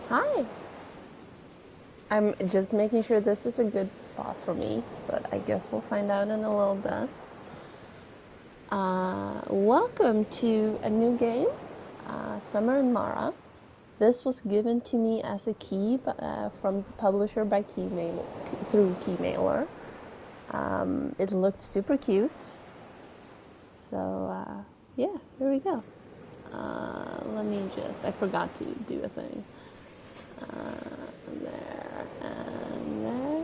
Hi. I'm just making sure this is a good spot for me, but I guess we'll find out in a little bit. Welcome to a new game, Summer and Mara. This was given to me as a key from the publisher by through Keymailer. It looked super cute. So, yeah, here we go. I forgot to do a thing. There and there.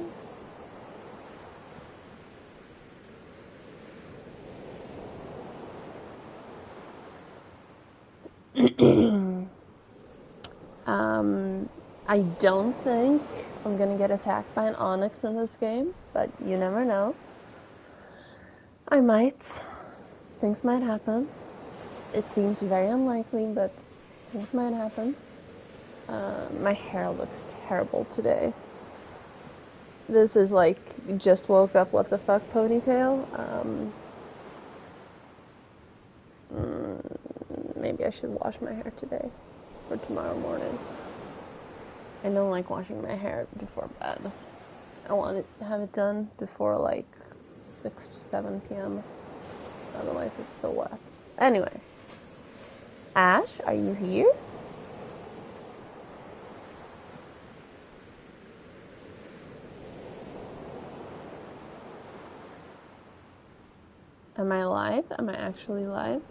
I don't think I'm gonna get attacked by an onyx in this game, but you never know. I might. Things might happen. It seems very unlikely, but things might happen. My hair looks terrible today. This is like just woke up, what the fuck ponytail. Maybe I should wash my hair today or tomorrow morning. I don't like washing my hair before bed. I want to have it done before like 6, 7 p.m. Otherwise it's still wet. Anyway. Ash, are you here? Am I live? Am I actually live?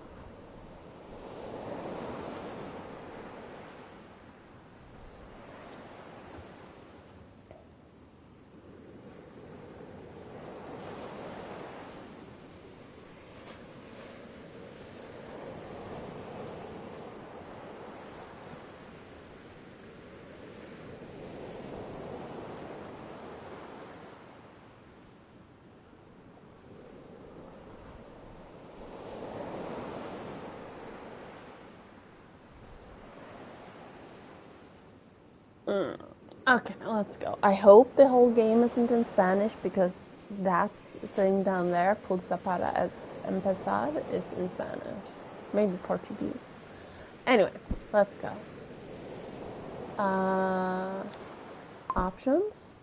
Okay, let's go. I hope the whole game isn't in Spanish because that thing down there, pulsa para empezar, is in Spanish. Maybe Portuguese. Anyway, let's go. Options.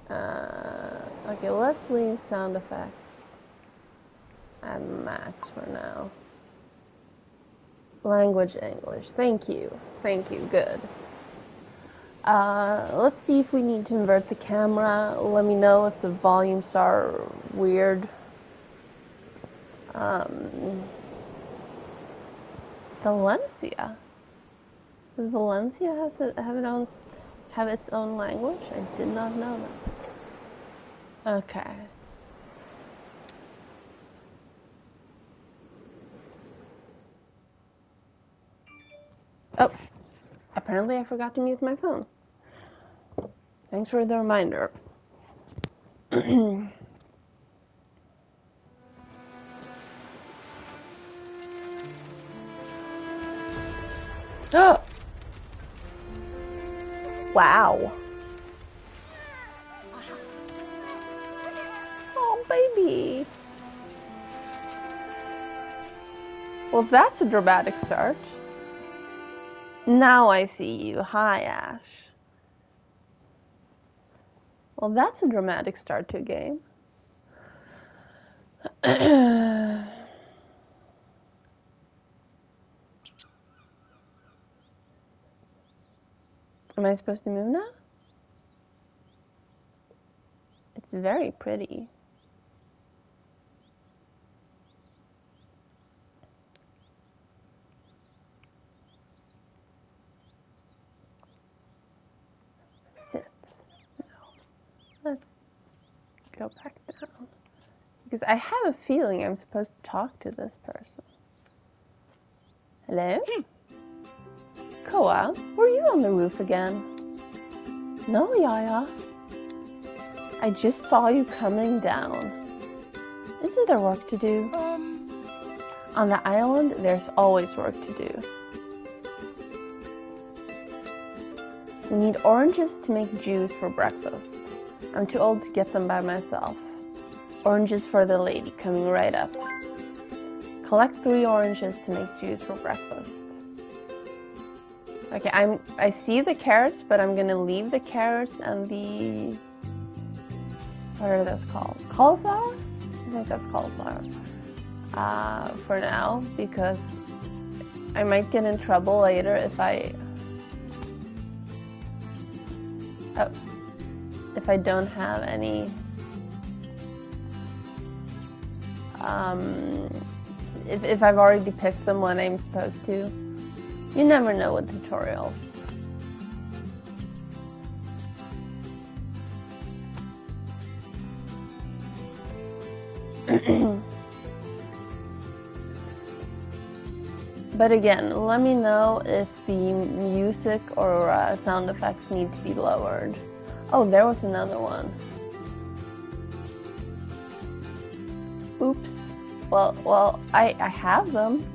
Okay, let's leave sound effects and max for now. Language English. Thank you. Thank you. Good. Let's see if we need to invert the camera. Let me know if the volumes are weird. Valencia. Does Valencia have its own language? I did not know that. Okay. Oh, apparently I forgot to mute my phone. Thanks for the reminder. Oh! Wow. Oh, baby. Well, that's a dramatic start. Now I see you. Hi, Ash. Well, that's a dramatic start to a game. Am I supposed to move now? It's very pretty. Sit. No. Let's go back down. Because I have a feeling I'm supposed to talk to this person. Hello? Koa, were you on the roof again? No, Yaya. I just saw you coming down. Isn't there work to do? On the island, there's always work to do. We need oranges to make juice for breakfast. I'm too old to get them by myself. Oranges for the lady coming right up. Collect 3 oranges to make juice for breakfast. Okay, I see the carrots, but I'm gonna leave the carrots and the... What are those called? Cauliflower? I think that's cauliflower. For now, because I might get in trouble later if I don't have any if I've already picked them when I'm supposed to. You never know with tutorials. But again, let me know if the music or sound effects need to be lowered. Oh, there was another one. Oops. Well, I have them.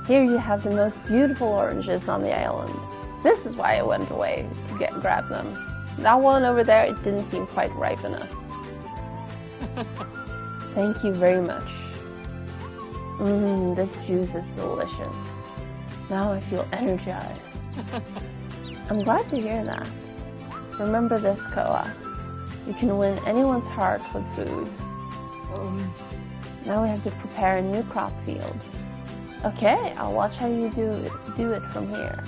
Here you have the most beautiful oranges on the island. This is why I went away to grab them. That one over there, it didn't seem quite ripe enough. Thank you very much. This juice is delicious. Now I feel energized. I'm glad to hear that. Remember this, Koa. You can win anyone's heart with food. Now we have to prepare a new crop field. Okay, I'll watch how you do it from here.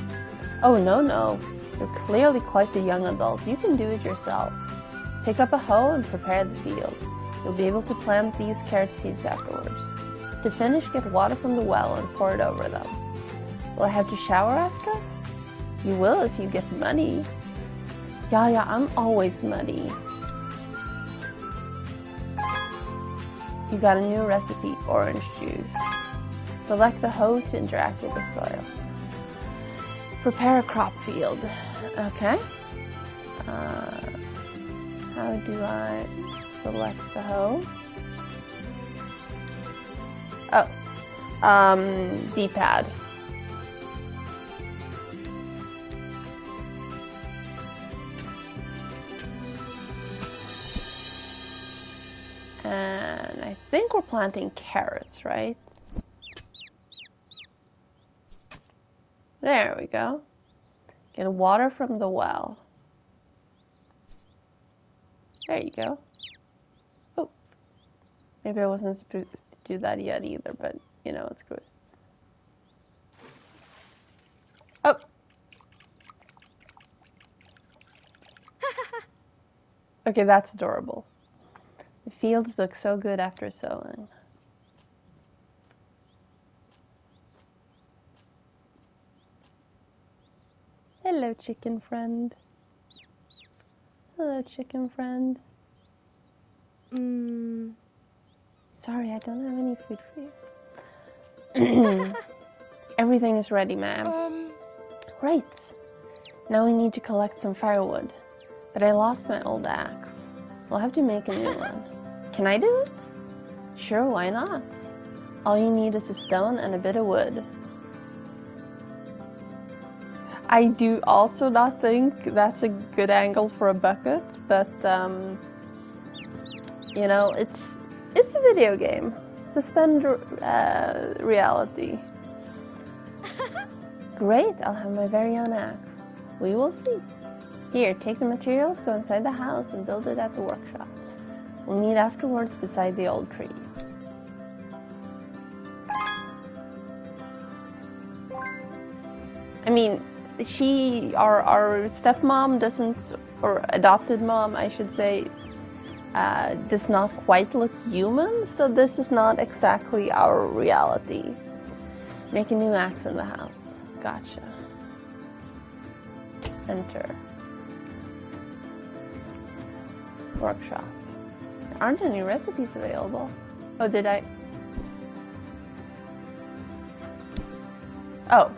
Oh, no. You're clearly quite the young adult. You can do it yourself. Pick up a hoe and prepare the field. You'll be able to plant these carrot seeds afterwards. To finish, get water from the well and pour it over them. Will I have to shower after? You will if you get muddy. Yeah, I'm always muddy. You got a new recipe, orange juice. Select the hoe to interact with the soil. Prepare a crop field. Okay. How do I select the hoe? Oh, D-pad. And I think we're planting carrots, right? There we go. Get water from the well. There you go. Oh, maybe I wasn't supposed to do that yet either, but you know, it's good. Oh. Okay, that's adorable. The fields look so good after sowing. Hello, chicken friend. Hello, chicken friend. Sorry, I don't have any food for you. Everything is ready, ma'am. Right. Now we need to collect some firewood. But I lost my old axe. We'll have to make a new one. Can I do it? Sure, why not? All you need is a stone and a bit of wood. I do also not think that's a good angle for a bucket, but you know, it's a video game. Suspend reality. Great, I'll have my very own axe. We will see. Here, take the materials, go inside the house, and build it at the workshop. We'll meet afterwards beside the old tree. I mean, our stepmom doesn't, or adopted mom, I should say, does not quite look human, so this is not exactly our reality. Make a new axe in the house. Gotcha. Enter. Workshop. There aren't any recipes available. Oh, did I? Oh.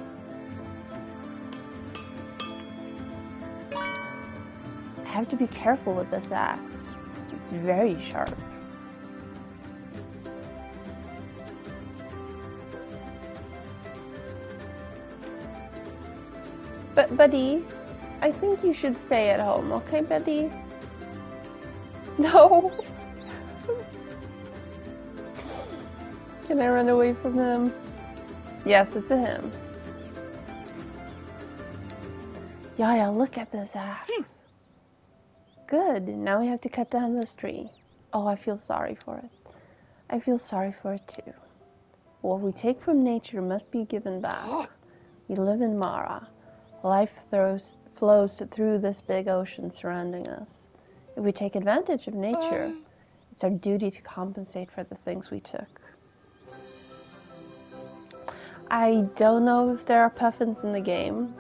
I have to be careful with this axe. It's very sharp. But, buddy, I think you should stay at home, okay, buddy? No! Can I run away from him? Yes, it's a him. Yaya, look at this axe. Good, now we have to cut down this tree. Oh, I feel sorry for it. I feel sorry for it too. What we take from nature must be given back. We live in Mara. Life flows through this big ocean surrounding us. If we take advantage of nature, it's our duty to compensate for the things we took. I don't know if there are puffins in the game,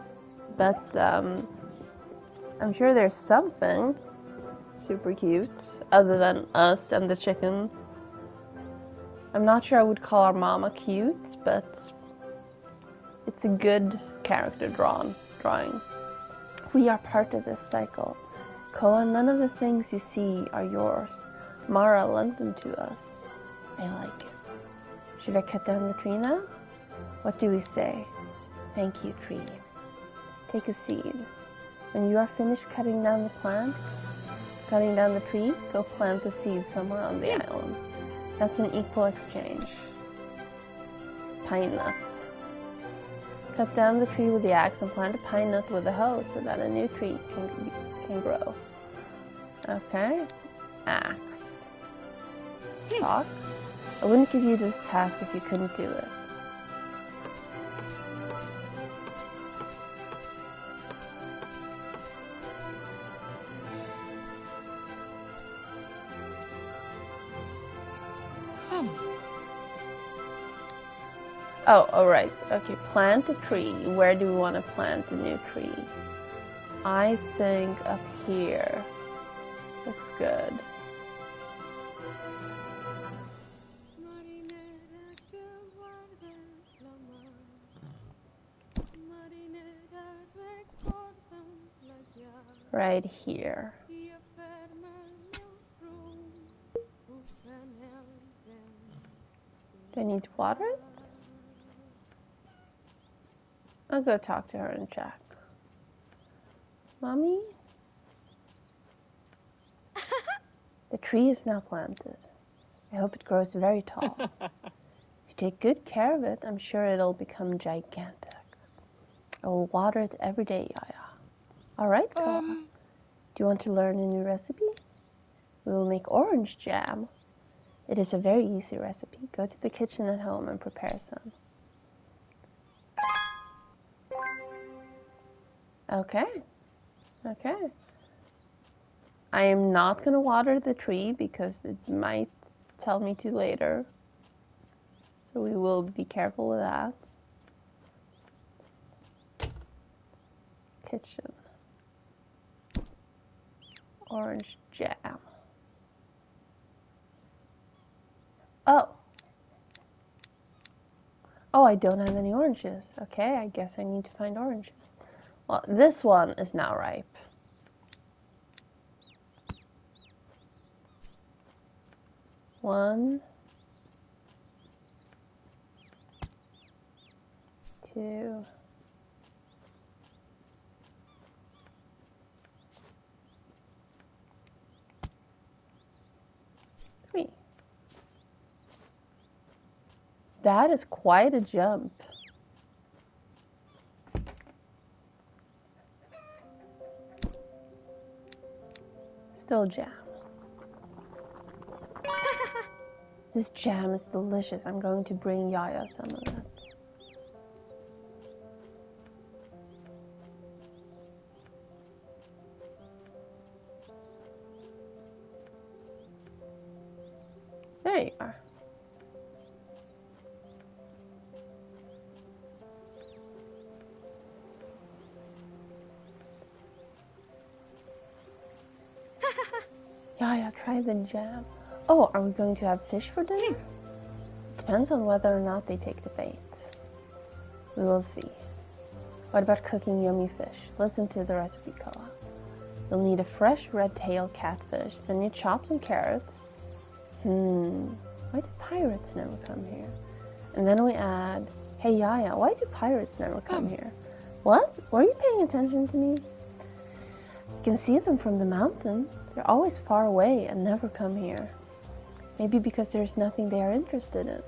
but I'm sure there's something super cute other than us and the chicken. I'm not sure I would call our mama cute, but it's a good character drawing. We are part of this cycle. Koa, none of the things you see are yours. Mara lent them to us. I like it. Should I cut down the tree now? What do we say? Thank you, tree. Take a seed. When you are finished cutting down the tree, go plant the seed somewhere on the island. That's an equal exchange. Pine nuts. Cut down the tree with the axe and plant a pine nut with a hoe so that a new tree can grow. Okay. Axe. Talk. I wouldn't give you this task if you couldn't do it. Oh, alright. Okay, plant a tree. Where do we want to plant a new tree? I think up here. Looks good. Right here. Do I need to water it? I'll go talk to her and check. Mommy? The tree is now planted. I hope it grows very tall. If you take good care of it, I'm sure it'll become gigantic. I will water it every day, Yaya. Alright, Koa. Do you want to learn a new recipe? We will make orange jam. It is a very easy recipe. Go to the kitchen at home and prepare some. Okay. Okay. I am not going to water the tree because it might tell me to later. So we will be careful with that. Kitchen. Orange jam. Oh. Oh, I don't have any oranges. Okay, I guess I need to find oranges. Well, this one is now ripe. One, two, three. That is quite a jump. Still jam. This jam is delicious. I'm going to bring Yaya some of that. There you are. Yaya, try the jam. Oh, are we going to have fish for dinner? Depends on whether or not they take the bait. We will see. What about cooking yummy fish? Listen to the recipe, Koa. You'll need a fresh red-tailed catfish. Then you chop some carrots. Why do pirates never come here? And then we add... Hey, Yaya, why do pirates never come here? What? Were you paying attention to me? You can see them from the mountain. They're always far away and never come here. Maybe because there's nothing they are interested in.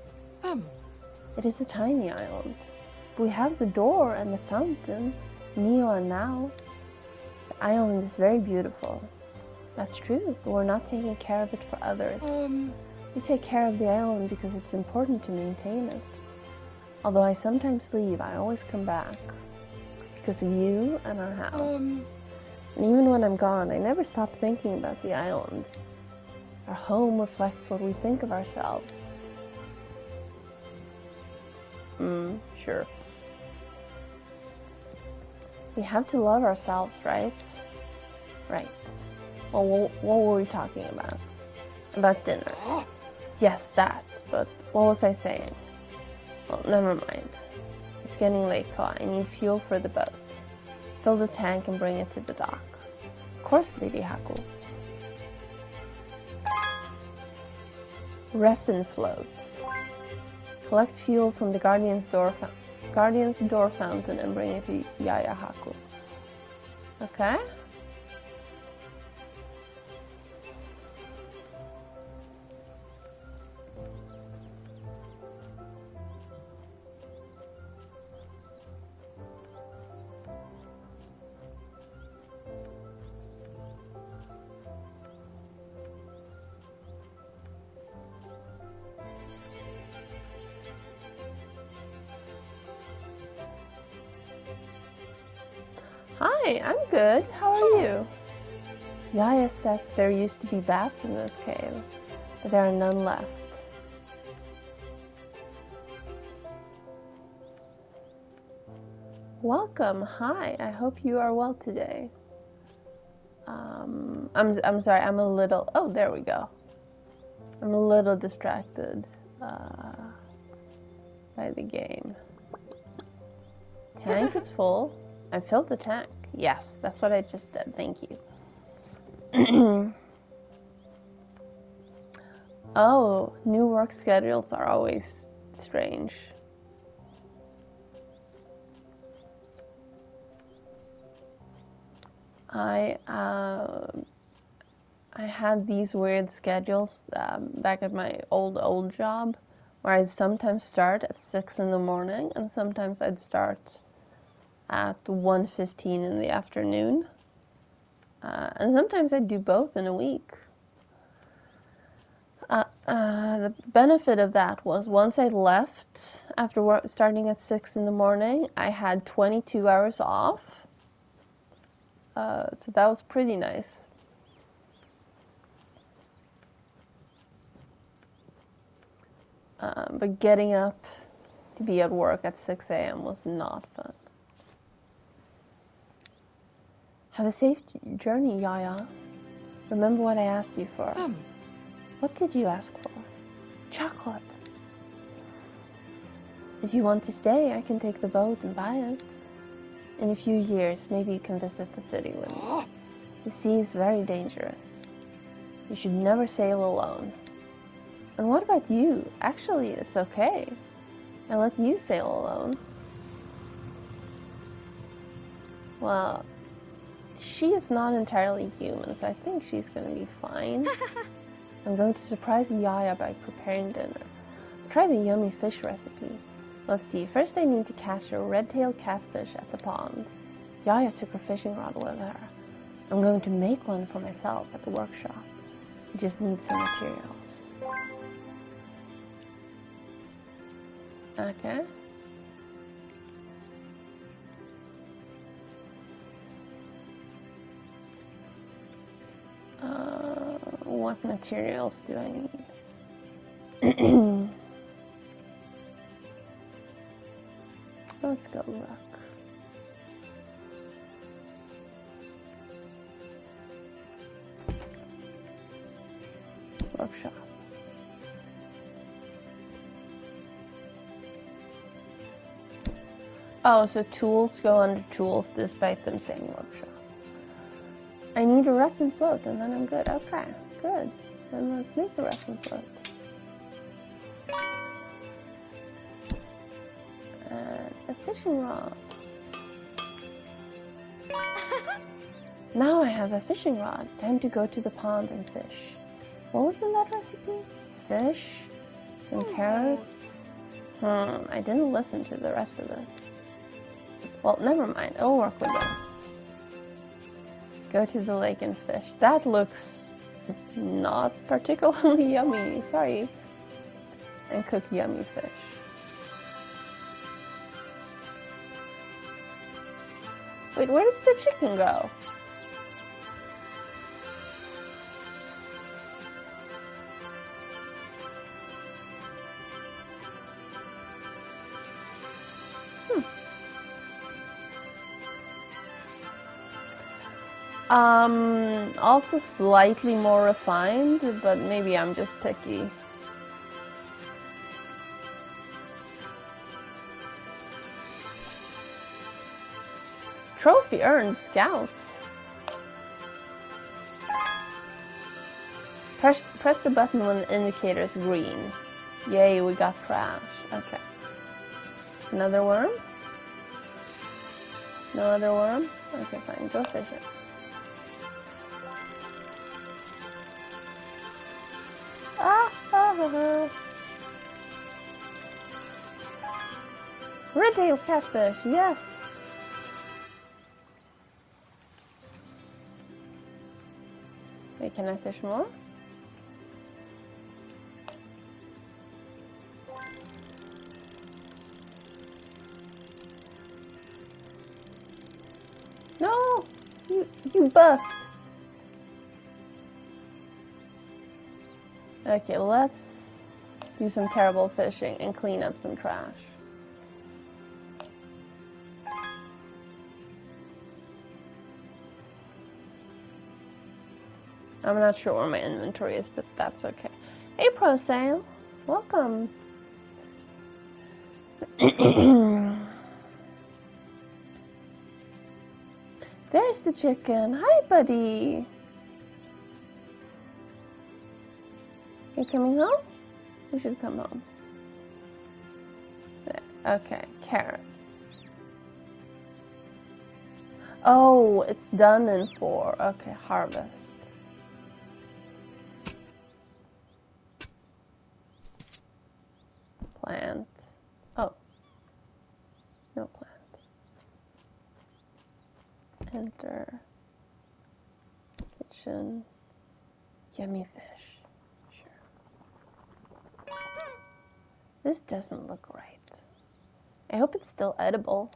It is a tiny island. We have the door and the fountain, Neo and Now. The island is very beautiful. That's true, but we're not taking care of it for others. We take care of the island because it's important to maintain it. Although I sometimes leave, I always come back. Because of you and our house. And even when I'm gone, I never stop thinking about the island. Our home reflects what we think of ourselves. Sure. We have to love ourselves, right? Right. Well, what were we talking about? About dinner. Yes, that. But what was I saying? Well, never mind. It's getting late, so I need fuel for the boat. Fill the tank and bring it to the dock. Of course, Lady Haku. Resin floats. Collect fuel from the Guardian's door fountain and bring it to Yaya Haku. Okay? Hi, I'm good. How are you? Yaya says there used to be bats in this cave, but there are none left. Welcome. Hi. I hope you are well today. I'm sorry. I'm a little. Oh, there we go. I'm a little distracted by the game. Tank is full. I filled the tank. Yes, that's what I just did. Thank you. Oh, new work schedules are always strange. I had these weird schedules back at my old job, where I'd sometimes start at 6 in the morning, and sometimes I'd start at 1:15 in the afternoon. And sometimes I'd do both in a week. The benefit of that was once I left after starting at 6 in the morning, I had 22 hours off. So that was pretty nice. But getting up to be at work at 6 a.m. was not fun. Have a safe journey, Yaya. Remember what I asked you for. What did you ask for? Chocolate. If you want to stay, I can take the boat and buy it. In a few years, maybe you can visit the city with me. The sea is very dangerous. You should never sail alone. And what about you? Actually, it's okay. I let you sail alone. Well, she is not entirely human, so I think she's going to be fine. I'm going to surprise Yaya by preparing dinner. Try the yummy fish recipe. Let's see, first I need to catch a red-tailed catfish at the pond. Yaya took her fishing rod with her. I'm going to make one for myself at the workshop. I just need some materials. Okay. What materials do I need? Let's go look. Workshop. Oh, so tools go under tools despite them saying workshop. I need a resin float and then I'm good. Okay, good. Then let's make a resin float. And a fishing rod. Now I have a fishing rod. Time to go to the pond and fish. What was in that recipe? Fish, some carrots, I didn't listen to the rest of this. Well, never mind. I'll work with this. Go to the lake and fish. That looks not particularly yummy. Sorry. And cook yummy fish. Wait, where did the chicken go? Also slightly more refined, but maybe I'm just picky. Trophy earned, Scouts. Press the button when the indicator is green. Yay, we got trash. Okay. Another worm? No other worm? Okay, fine. Go fishing. Red-tailed catfish, yes! Wait, can I fish more? No! You bust! Okay, let's do some terrible fishing and clean up some trash. I'm not sure where my inventory is, but that's okay. Hey, Pro Sale! Welcome! There's the chicken! Hi, buddy! You coming home? You should come home. Okay, carrots. Oh, it's done in 4. Okay, harvest. Plant. Oh. No plant. Enter. Kitchen. Yummy fish. This doesn't look right. I hope it's still edible.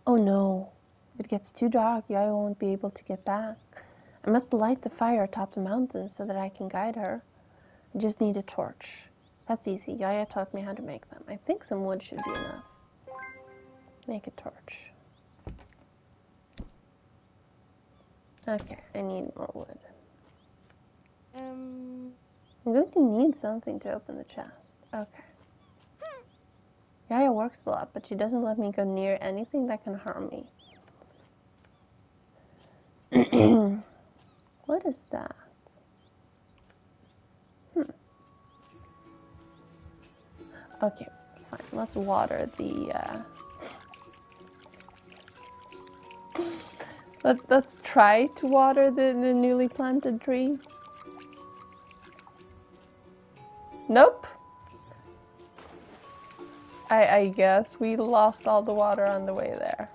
Oh no. If it gets too dark, Yaya won't be able to get back. I must light the fire atop the mountain so that I can guide her. I just need a torch. That's easy. Yaya taught me how to make them. I think some wood should be enough. Make a torch. Okay, I need more wood. I'm going to need something to open the chest. Okay. Yaya works a lot, but she doesn't let me go near anything that can harm me. What is that? Okay, fine. Let's water the, Let's try to water the newly planted tree. Nope. I guess we lost all the water on the way there.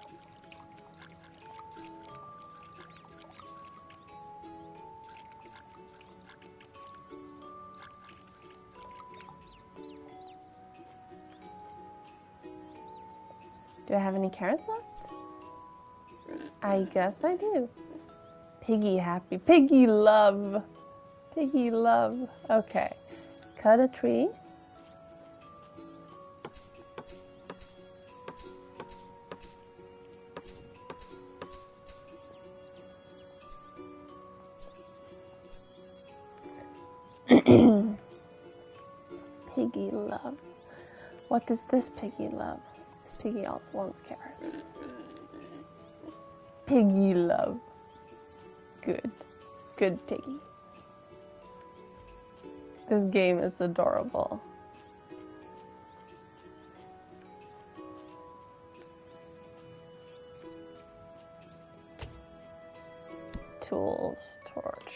Do I have any carrots left? I guess I do. Piggy happy. Piggy love. Piggy love. Okay. Cut a tree. Piggy love. What does this piggy love? This piggy also wants carrots. Piggy love. Good. Good piggy. This game is adorable. Tools, torch.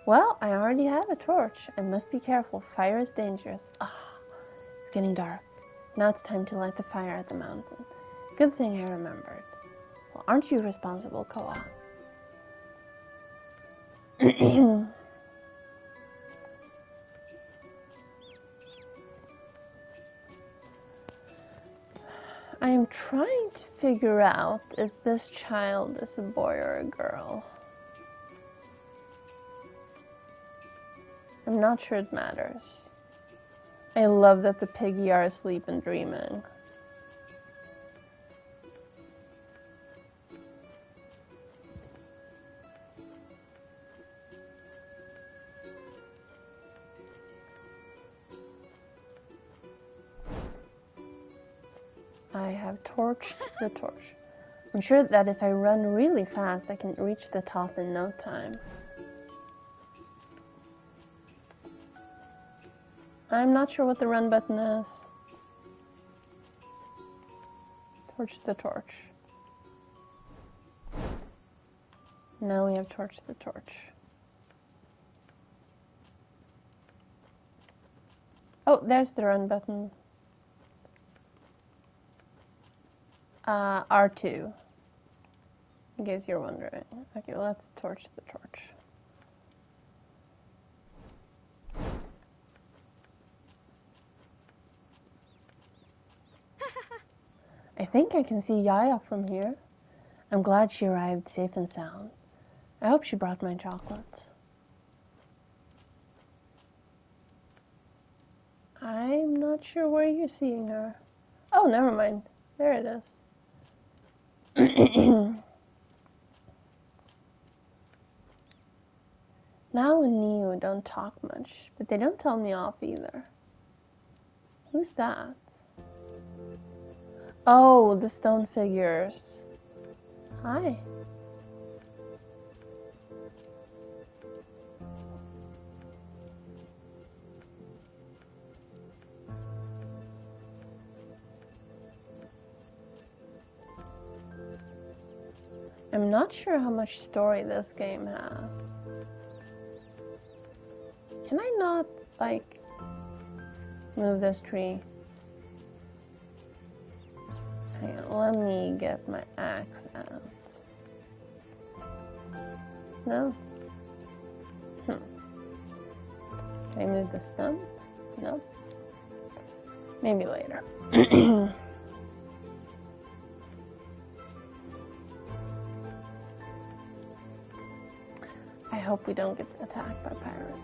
Well, I already have a torch. I must be careful. Fire is dangerous. It's getting dark. Now it's time to light the fire at the mountain. Good thing I remembered. Well, aren't you responsible, Koa? I am trying to figure out if this child is a boy or a girl. I'm not sure it matters. I love that the piggy are asleep and dreaming. I have torched the torch. I'm sure that if I run really fast, I can reach the top in no time. I'm not sure what the run button is. Torch the torch. Now we have torched the torch. Oh, there's the run button. R2. In case you're wondering. Okay, let's torch the torch. I think I can see Yaya from here. I'm glad she arrived safe and sound. I hope she brought my chocolates. I'm not sure where you're seeing her. Oh, never mind. There it is. Now and Neo don't talk much, but they don't tell me off either. Who's that? Oh, the stone figures. Hi. I'm not sure how much story this game has. Can I not, like, move this tree? Hang on, let me get my axe out. No? Can I move the stump? No? Maybe later. I hope we don't get attacked by pirates.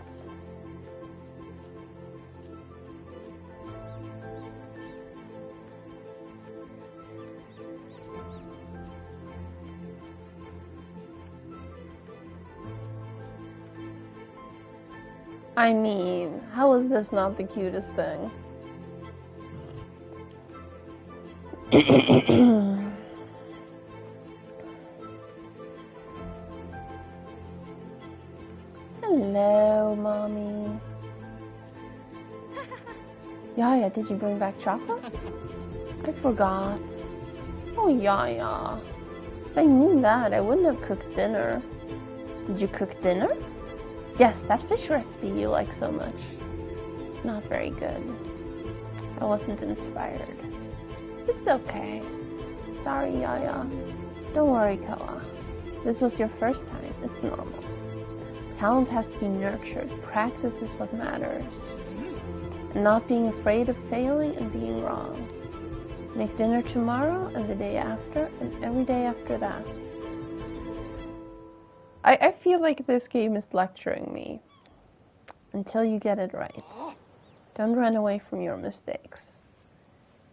I mean, how is this not the cutest thing? Hello, Mommy. Yaya, did you bring back chocolate? I forgot. Oh, Yaya. If I knew that, I wouldn't have cooked dinner. Did you cook dinner? Yes, that fish recipe you like so much. It's not very good. I wasn't inspired. It's okay. Sorry, Yaya. Don't worry, Koa. This was your first time. It's normal. Talent has to be nurtured. Practice is what matters. And not being afraid of failing and being wrong. Make dinner tomorrow and the day after and every day after that. I feel like this game is lecturing me. Until you get it right. Don't run away from your mistakes.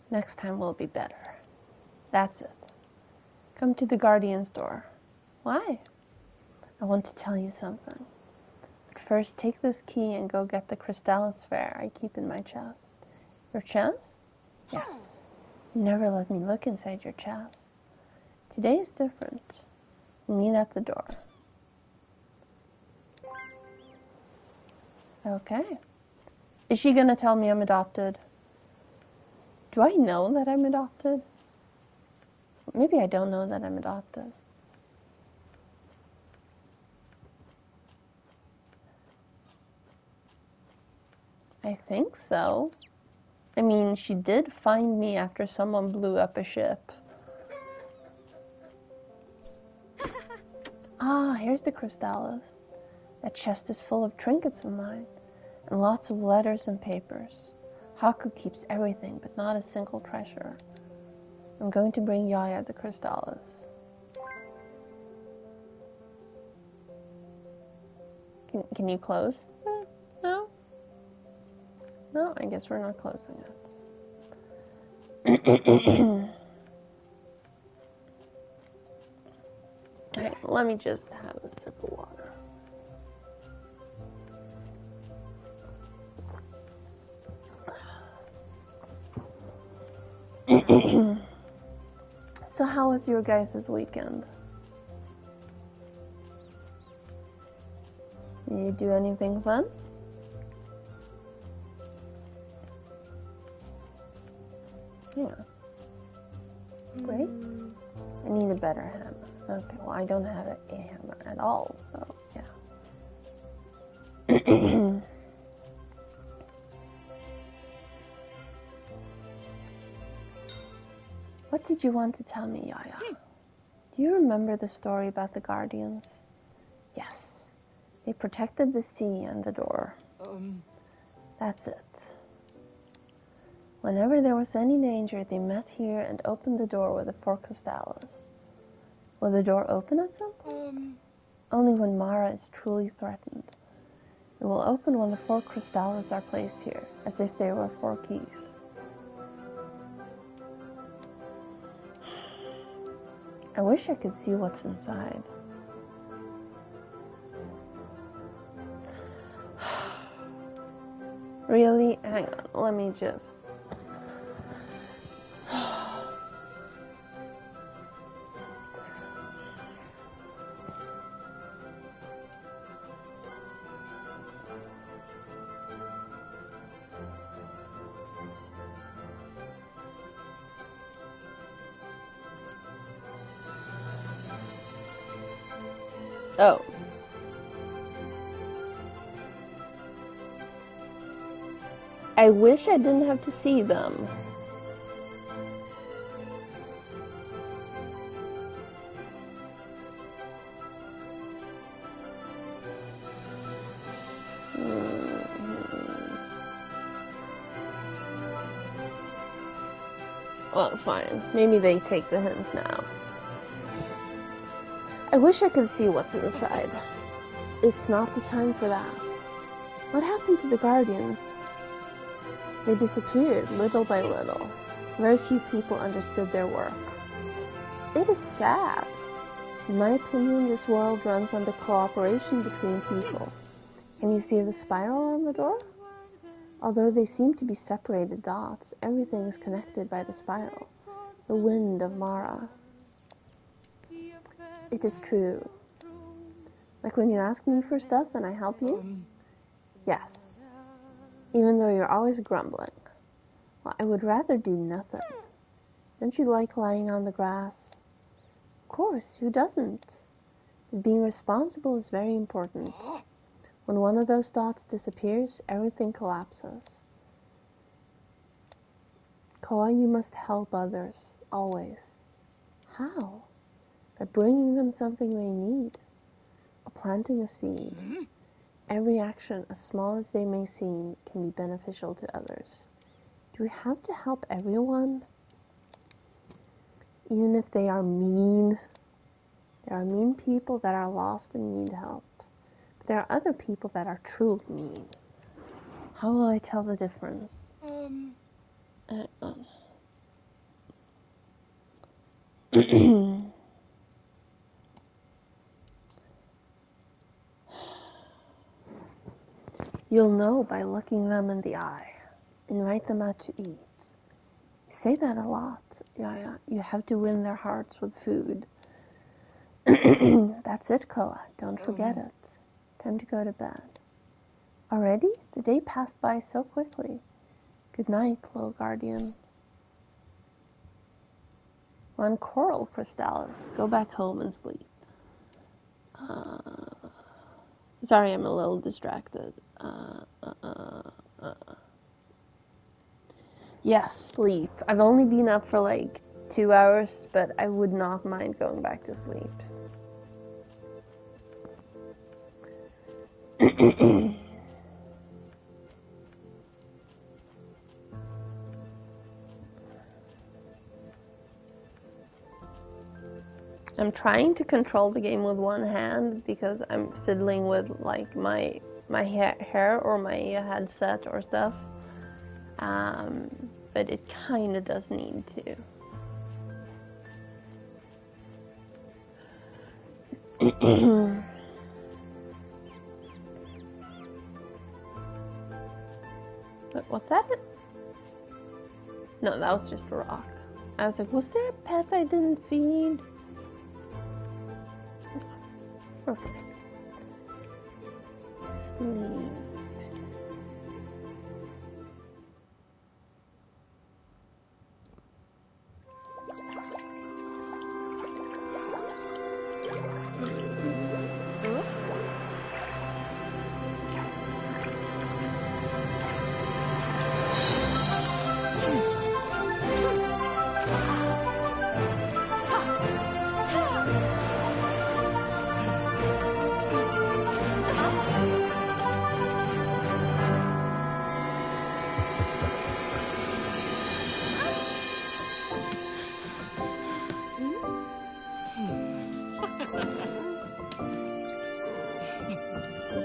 Next time will be better. That's it. Come to the Guardian's door. Why? I want to tell you something. But first, take this key and go get the Crystallis Sphere I keep in my chest. Your chest? Yes. You never let me look inside your chest. Today is different. Meet at the door. Okay. Is she gonna tell me I'm adopted? Do I know that I'm adopted? Maybe I don't know that I'm adopted. I think so. I mean, she did find me after someone blew up a ship. Ah, here's the Crystallis. That chest is full of trinkets of mine, and lots of letters and papers. Haku keeps everything, but not a single treasure. I'm going to bring Yaya the Crystallis. Can you close that? No? No, I guess we're not closing it. Alright, let me just have a sip of water. So how was your guys' weekend? Did you do anything fun? Yeah. Great. I need a better hammer. Okay, well I don't have a hammer at all, so yeah. What did you want to tell me, Yaya? Do you remember the story about the Guardians? Yes. They protected the sea and the door. That's it. Whenever there was any danger, they met here and opened the door with the four Crystallis. Will the door open at some point? Only when Mara is truly threatened. It will open when the four Crystallis are placed here, as if they were four keys. I wish I could see what's inside. Really? Hang on, let me just... Oh. I wish I didn't have to see them. Well, fine. Maybe they take the hint now. I wish I could see what's inside. It's not the time for that. What happened to the Guardians? They disappeared little by little. Very few people understood their work. It is sad. In my opinion, this world runs on the cooperation between people. Can you see the spiral on the door? Although they seem to be separated dots, everything is connected by the spiral. The wind of Mara. It is true. Like when you ask me for stuff and I help you? Yes. Even though you're always grumbling. Well, I would rather do nothing. Don't you like lying on the grass? Of course, who doesn't? But being responsible is very important. When one of those dots disappears, everything collapses. Koa, you must help others, always. How? By bringing them something they need. Or planting a seed. Every action, as small as they may seem, can be beneficial to others. Do we have to help everyone? Even if they are mean? There are mean people that are lost and need help. But there are other people that are truly mean. How will I tell the difference? You'll know by looking them in the eye. Invite them out to eat. You say that a lot, Yaya. You have to win their hearts with food. That's it, Koa. Don't forget it. Time to go to bed. Already? The day passed by so quickly. Good night, little guardian. One coral, Crystallis. Go back home and sleep. Sorry, I'm a little distracted. Yes, sleep. I've only been up for like 2 hours, but I would not mind going back to sleep. I'm trying to control the game with one hand because I'm fiddling with like my hair or my headset or stuff. But it kind of does need to. What's that? No, that was just a rock. I was like, was there a pet I didn't feed? Perfect. Sleep.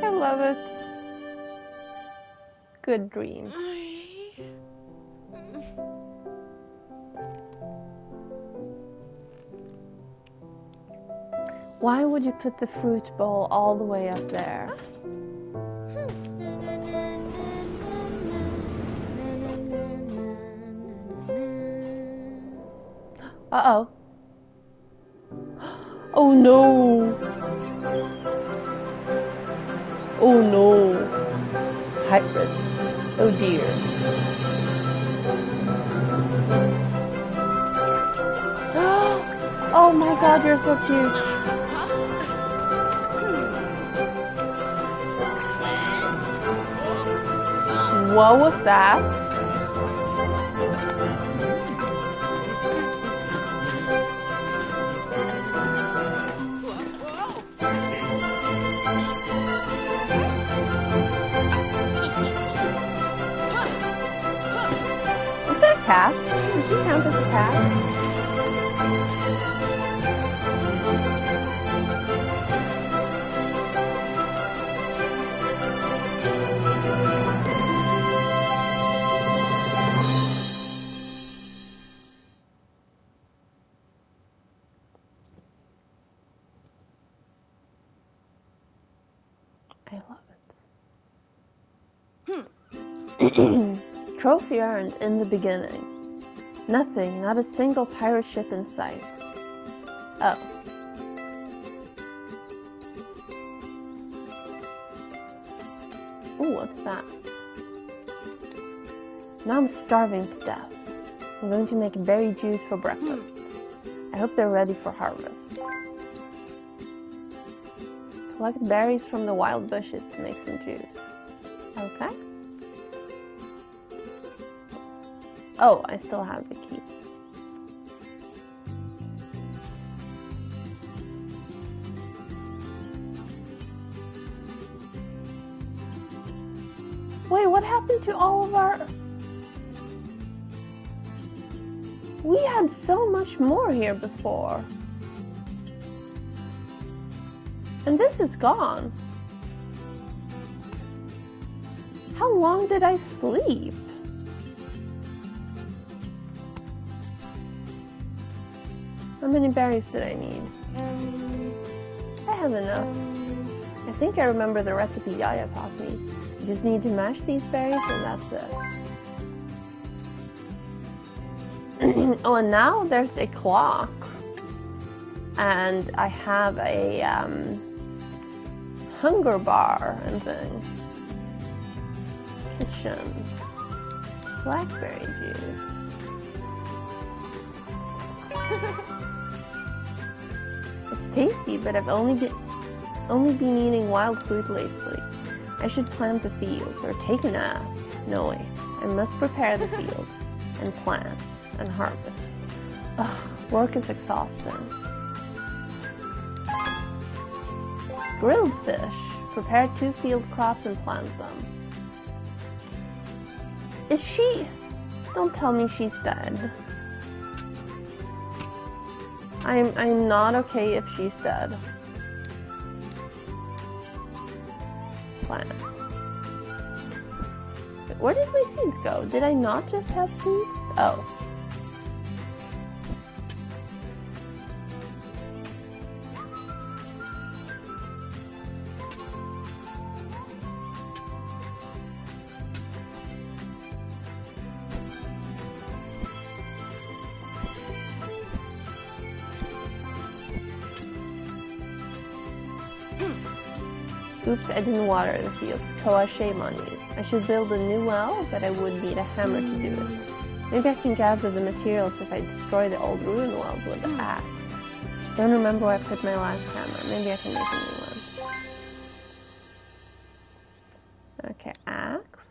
I love it. Good dream. Why would you put the fruit bowl all the way up there? Uh-oh. Oh no! Oh no! Pirates. Oh dear. Oh my god, you're so cute! What was that? Is that a cat? Does she count as a cat? I love it. Trophy earned in the beginning. Nothing, not a single pirate ship in sight. Oh. Ooh, what's that? Now I'm starving to death. I'm going to make berry juice for breakfast. I hope they're ready for harvest. Collect berries from the wild bushes to make some juice. Okay. Oh, I still have the key. Wait, what happened to all of our... We had so much more here before. And this is gone. How long did I sleep? How many berries did I need? I have enough. I think I remember the recipe Yaya taught me. You just need to mash these berries and that's it. Oh, and now there's a clock. And I have a hunger bar and things. Kitchen. Blackberry juice. It's tasty, but I've only been eating wild fruit lately. I should plant the fields or take a nap. No way. I must prepare the fields and plant and harvest. Ugh, work is exhausting. Grilled fish. Prepare 2 field crops and plant them. Is she? Don't tell me she's dead. I'm not okay if she's dead. Plant. Where did my seeds go? Did I not just have seeds? Oh. Oops, I didn't water the fields. Koa, shame on you. I should build a new well, but I would need a hammer to do it. Maybe I can gather the materials if I destroy the old ruined wells with the axe. Don't remember where I put my last hammer. Maybe I can make a new one. Okay, axe.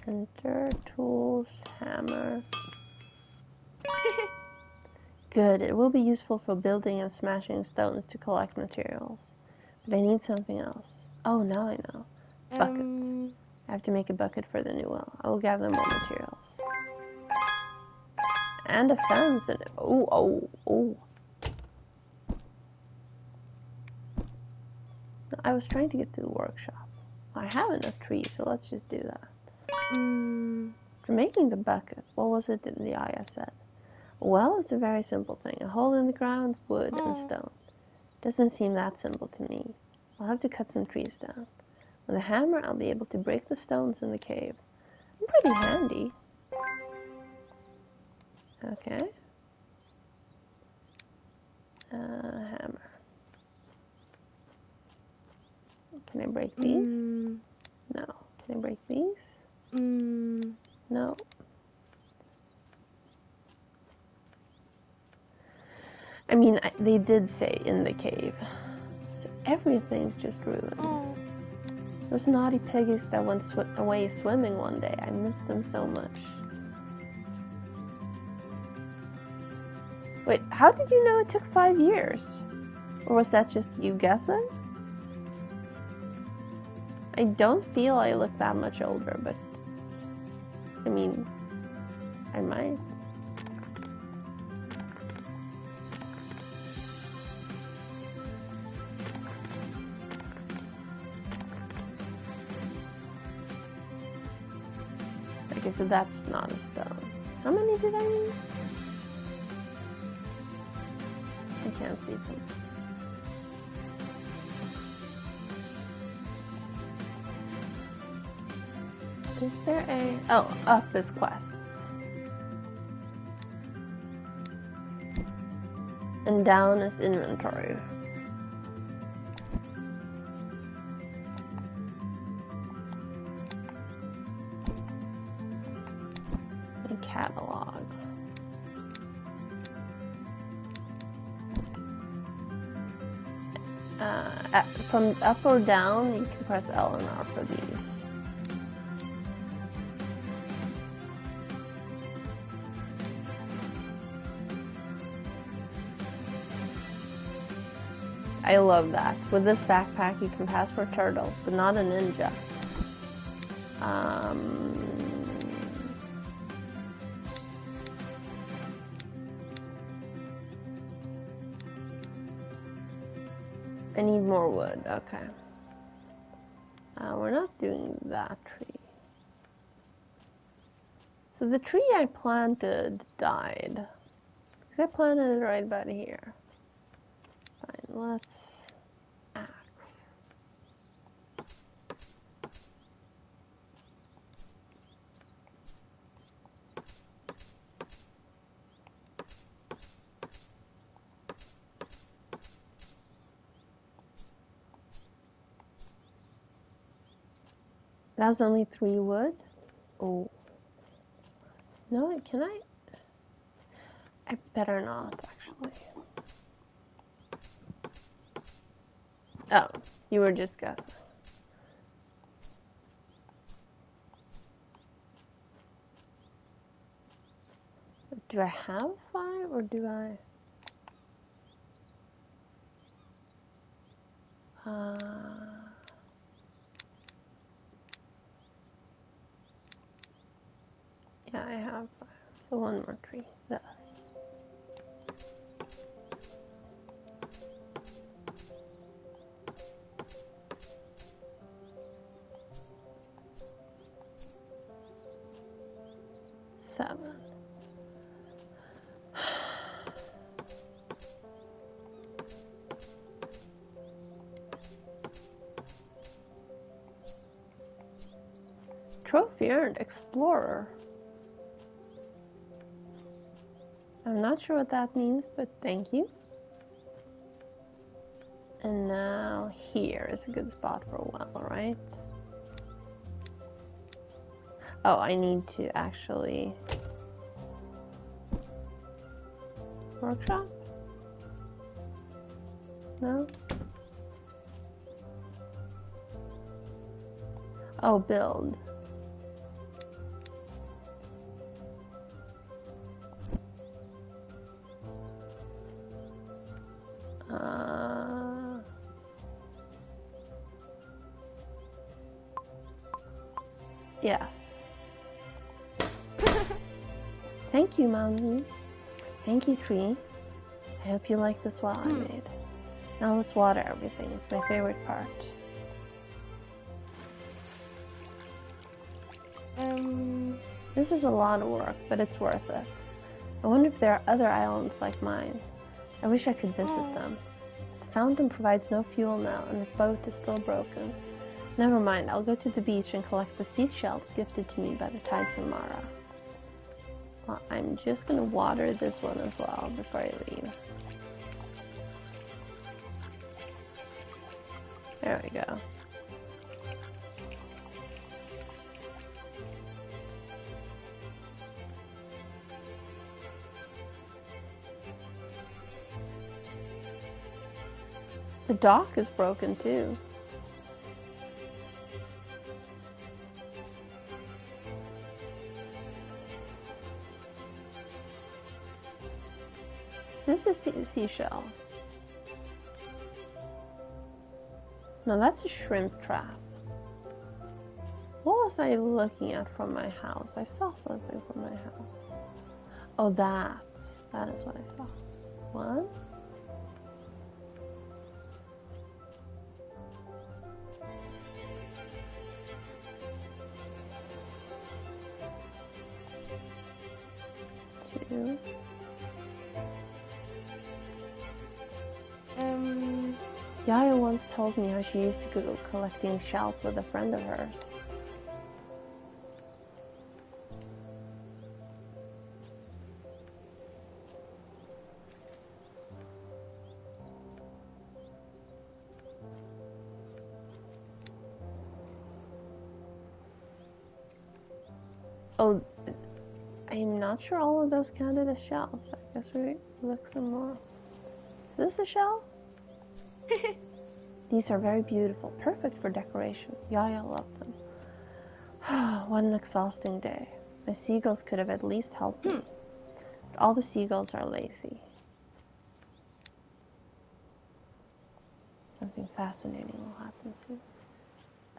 Enter, tools, hammer. Good, it will be useful for building and smashing stones to collect materials. But I need something else. Oh, now I know. Buckets. I have to make a bucket for the new well. I will gather more materials. And a fence. And oh. I was trying to get to the workshop. I have enough trees, so let's just do that. For making the bucket, what was it in the eye I said? Well, it's a very simple thing. A hole in the ground, wood, and stone. Doesn't seem that simple to me. I'll have to cut some trees down. With a hammer, I'll be able to break the stones in the cave. I'm pretty handy. Okay. Hammer. Can I break these? No. Can I break these? No. I mean, they did say in the cave. So everything's just ruined. Those naughty piggies that went away swimming one day. I missed them so much. Wait, how did you know it took 5 years? Or was that just you guessing? I don't feel I look that much older, but I mean, I might. Okay, so that's not a stone. How many did I need? I can't see them. Is there a... Oh, up is quests. And down is inventory. And catalog. From up or down, you can press L and R for these. I love that. With this backpack, you can pass for a turtle, but not a ninja. I need more wood. Okay. We're not doing that tree. So the tree I planted died. Because I planted it right about here. Fine, let's axe. That was only 3 wood? Oh. No, can I? I better not, actually. Oh, you were just guessing. Do I have 5 or do I? Yeah, I have 5. So one more tree. Thus. Seven. Trophy earned, Explorer. I'm not sure what that means, but thank you. And now here is a good spot for a well, right? Oh, I need to actually workshop? No? Oh, build. Yes. Thank you, Mountain. Thank you, Tree. I hope you like this well I made. Now let's water everything. It's my favorite part. This is a lot of work, but it's worth it. I wonder if there are other islands like mine. I wish I could visit them. The fountain provides no fuel now, and the boat is still broken. Never mind, I'll go to the beach and collect the seashells gifted to me by the tides of Mara. Well, I'm just gonna water this one as well before I leave. There we go. The dock is broken too. This is seashell. No, that's a shrimp trap. What was I looking at from my house? I saw something from my house. Oh, that is what I saw. One. Two. Yaya once told me how she used to go collecting shells with a friend of hers. Oh, I'm not sure all of those counted as shells. I guess we look some more. Is this a shell? These are very beautiful, perfect for decoration. Yaya loved them. What an exhausting day. My seagulls could have at least helped me. But all the seagulls are lazy. Something fascinating will happen soon.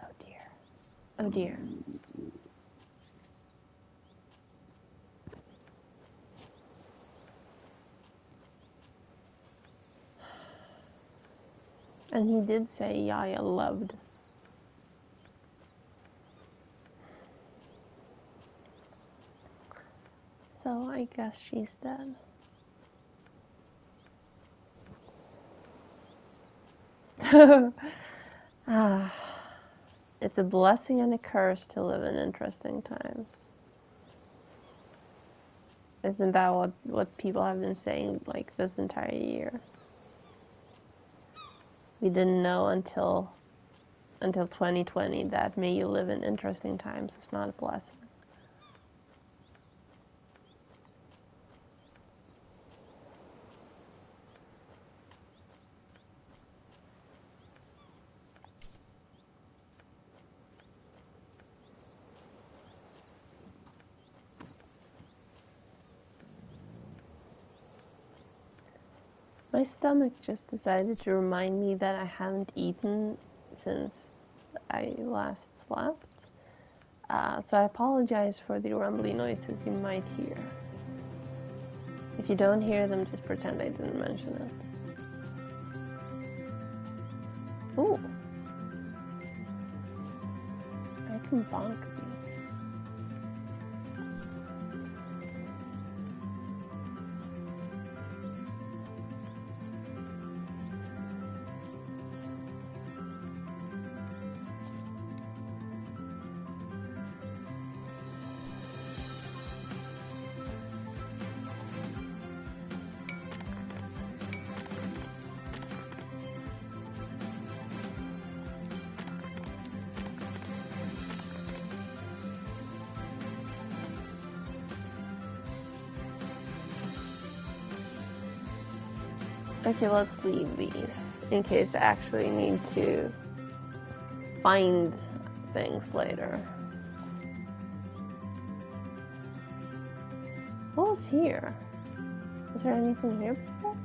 Oh dear. Oh dear. And he did say Yaya loved. So I guess she's dead. It's a blessing and a curse to live in interesting times. Isn't that what people have been saying like this entire year? We didn't know until 2020 that may you live in interesting times. It's not a blessing. My stomach just decided to remind me that I haven't eaten since I last slept. So I apologize for the rumbly noises you might hear. If you don't hear them, just pretend I didn't mention it. Ooh. I can bonk these. Okay, let's leave these in case I actually need to find things later. What was here? Was there anything here before?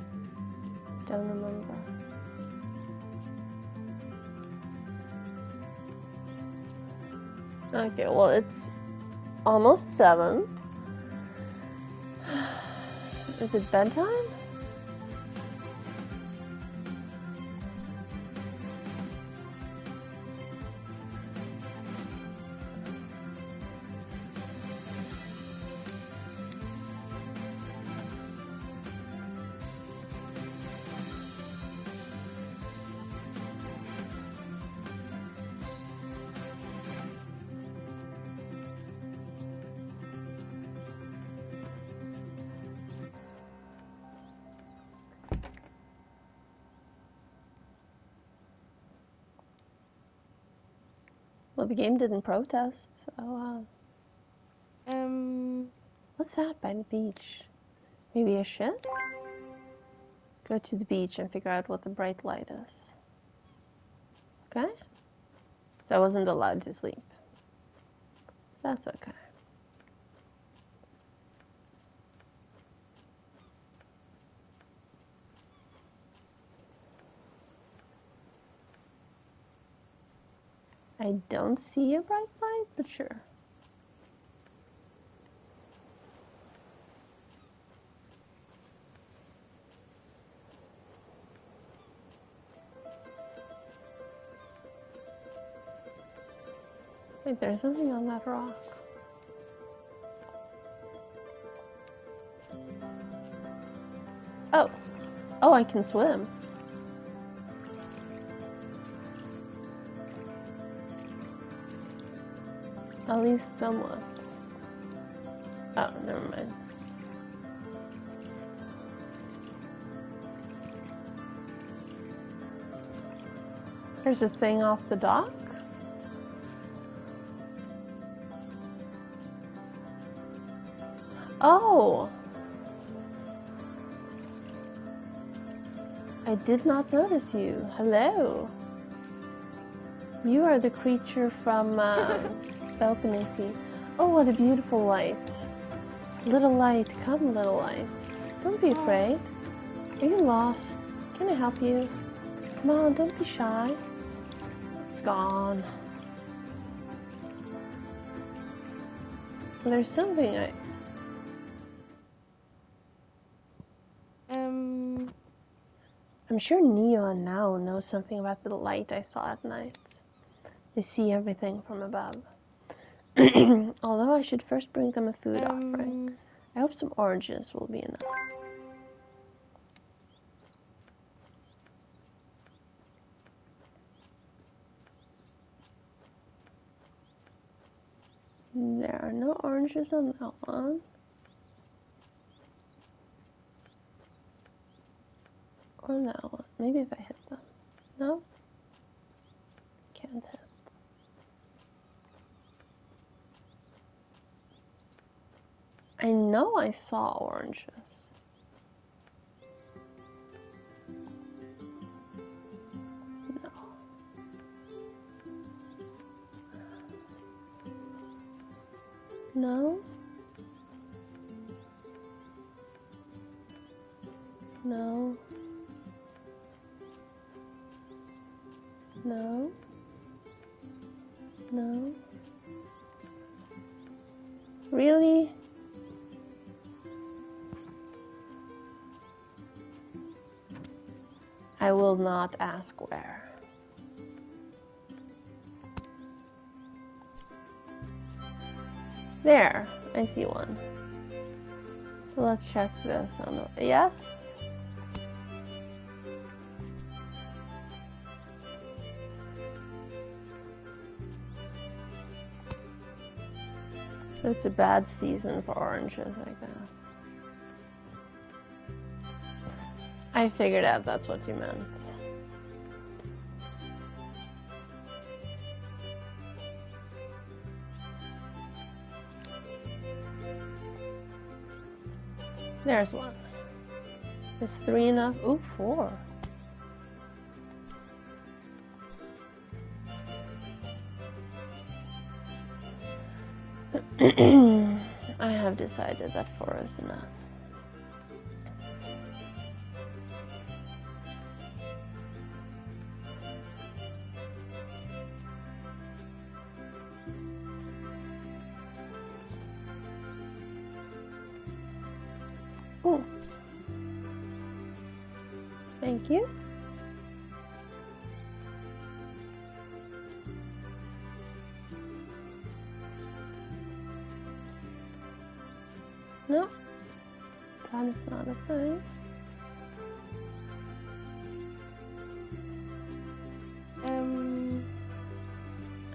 Don't remember. Okay, well, it's almost 7. Is it bedtime? Well, the game didn't protest, so, what's that by the beach? Maybe a ship? Go to the beach and figure out what the bright light is. Okay? So I wasn't allowed to sleep. That's okay. I don't see a bright light, but sure. Wait, there's something on that rock. Oh. Oh, I can swim. At least somewhat. Oh, never mind. There's a thing off the dock? Oh! I did not notice you. Hello. You are the creature from Balcony Sea. Oh, what a beautiful light. Little light, come little light. Don't be afraid. Are you lost? Can I help you? Come on, don't be shy. It's gone. Well, there's something I'm sure Neo and Nao know something about the light I saw at night. They see everything from above. Although I should first bring them a food offering. I hope some oranges will be enough. There are no oranges on that one. Or that one. Maybe if I hit them. No? Can't hit. I know I saw oranges. No. No? No. No. No. Really? I will not ask where. There, I see one. So let's check this on the, yes? It's a bad season for oranges, I guess. I figured out that's what you meant. There's one. Is 3 enough? Ooh, 4. I have decided that 4 is enough. Ooh. Thank you. No, that is not a thing.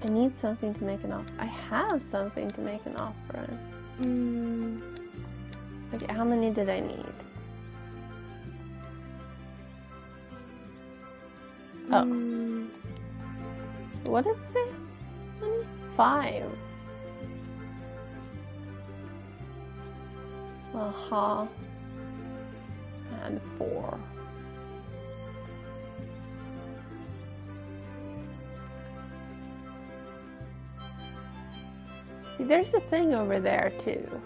I need something to make an offer. I have something to make an offer in. Okay, how many did I need? Oh. What did it say? 5. Aha. And 4. See, there's a thing over there too.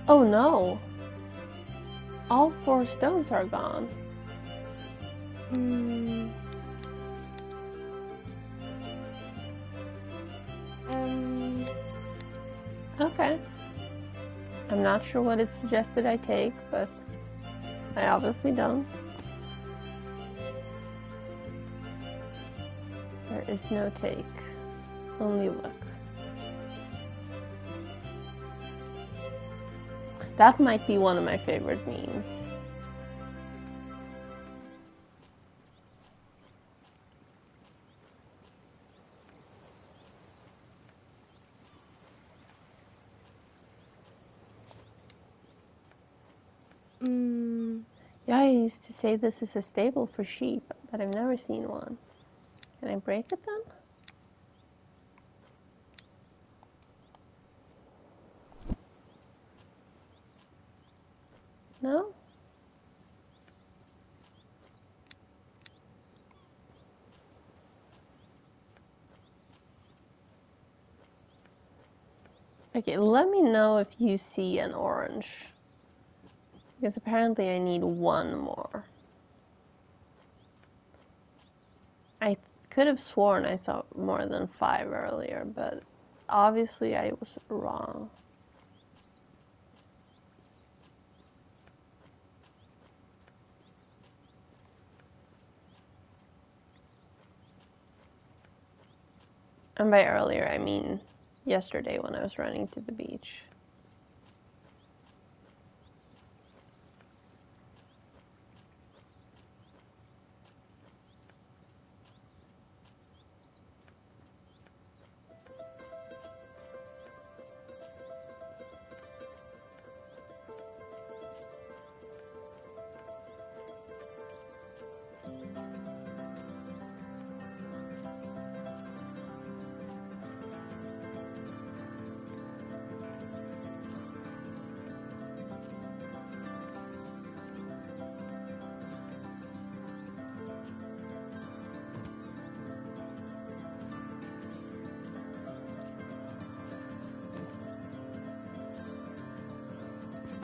Oh no! All 4 stones are gone. Okay. I'm not sure what it suggested I take, but I obviously don't. There is no take. Only look. That might be one of my favorite memes. Yeah, I used to say this is a stable for sheep, but I've never seen one. Can I break it then? No? Okay, let me know if you see an orange. Because apparently I need 1 more. I could have sworn I saw more than 5 earlier, but obviously I was wrong. And by earlier, I mean yesterday when I was running to the beach.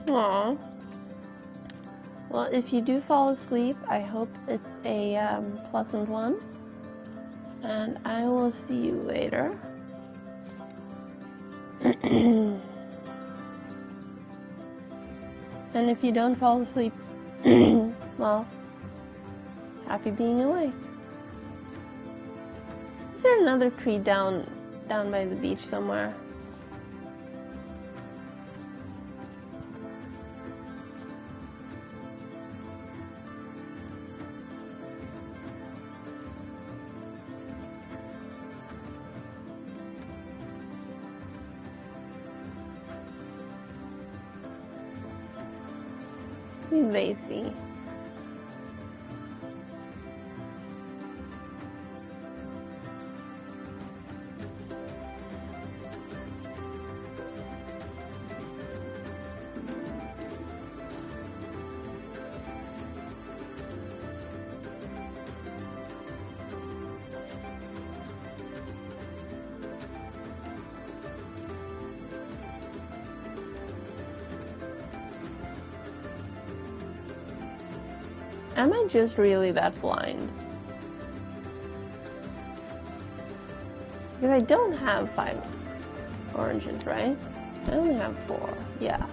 Aww. Well, if you do fall asleep, I hope it's a pleasant one. And I will see you later. And if you don't fall asleep, well, happy being awake. Is there another tree down by the beach somewhere? Be lazy. Am I just really that blind? Because I don't have 5 oranges, right? I only have 4. Yeah.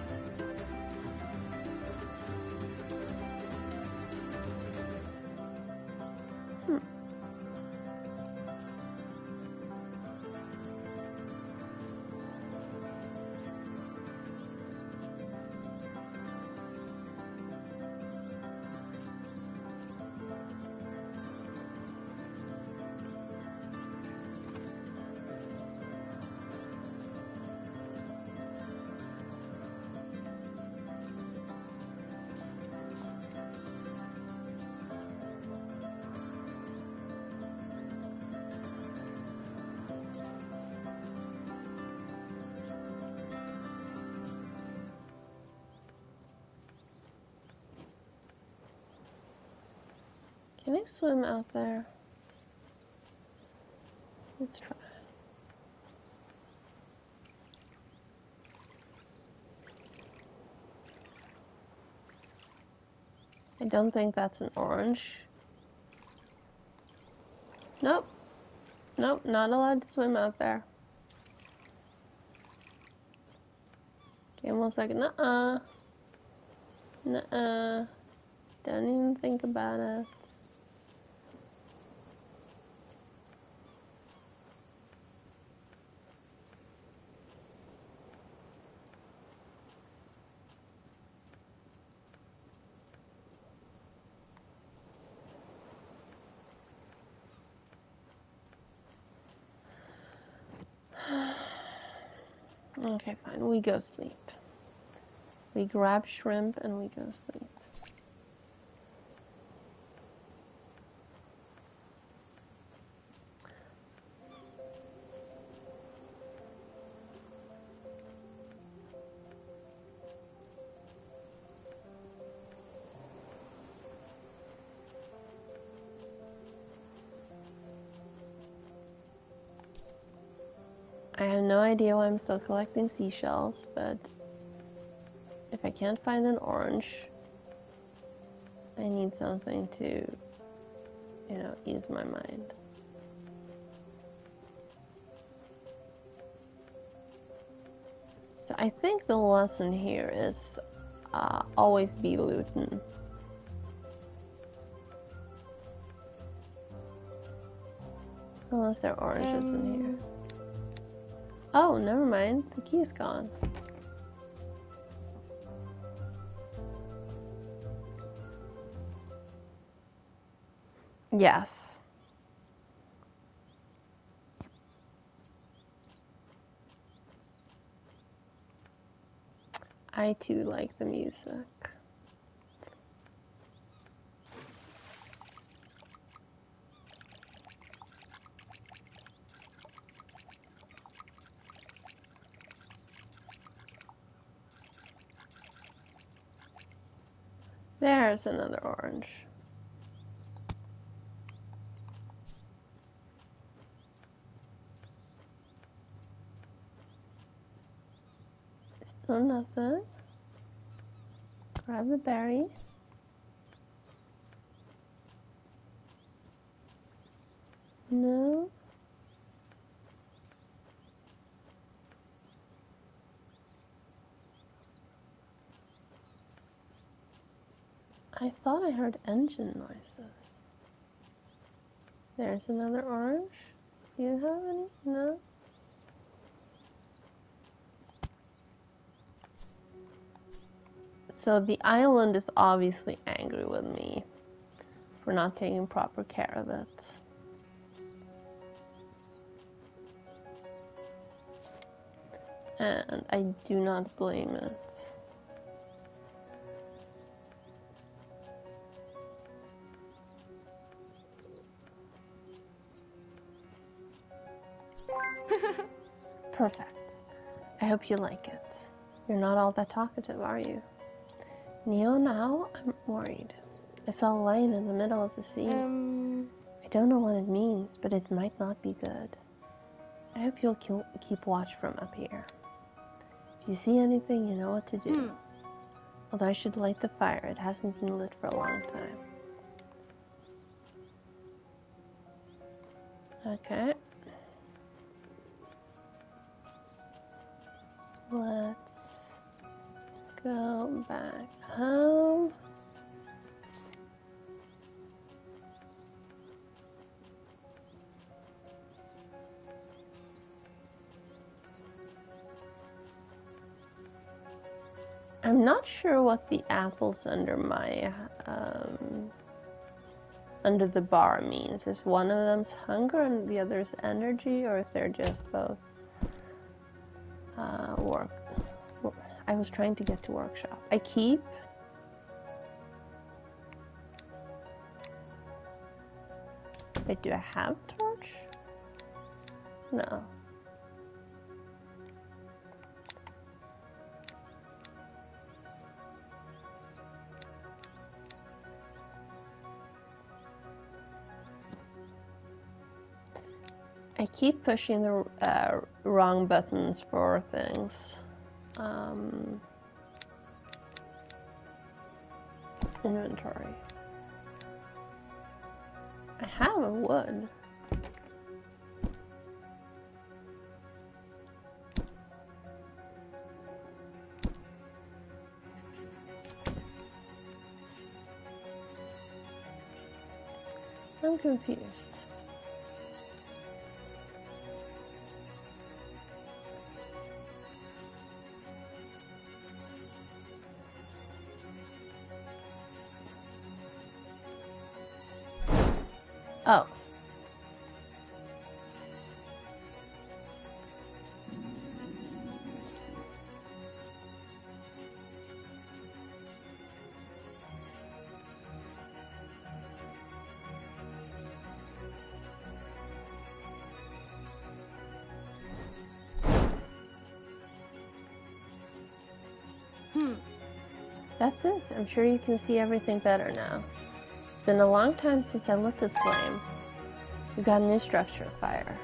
Can I swim out there? Let's try. I don't think that's an orange. Nope. Nope, not allowed to swim out there. Okay, almost like, nuh-uh. Nuh-uh. Don't even think about it. Okay, fine. We go sleep. We grab shrimp and we go sleep. I have no idea why I'm still collecting seashells, but if I can't find an orange, I need something to, ease my mind. So I think the lesson here is always be looting. Unless there are oranges in here. Oh, never mind. The key's gone. Yes. I too like the music. There's another orange. Still nothing. Grab the berry. No. I thought I heard engine noises. There's another orange. Do you have any? No? So the island is obviously angry with me for not taking proper care of it. And I do not blame it. Perfect. I hope you like it. You're not all that talkative, are you? Neo, now I'm worried. I saw a light in the middle of the sea. I don't know what it means, but it might not be good. I hope you'll keep watch from up here. If you see anything, you know what to do. Although I should light the fire, it hasn't been lit for a long time. Okay. Let's go back home. I'm not sure what the apples under my under the bar means. Is one of them's hunger and the other's energy, or if they're just both work? I was trying to get to workshop. I keep Wait, do I have torch? No. I keep pushing the wrong buttons for things. Inventory. I have a wood. I'm confused. Oh. That's it. I'm sure you can see everything better now. It's been a long time since I lit this flame. We've got a new structure of fire.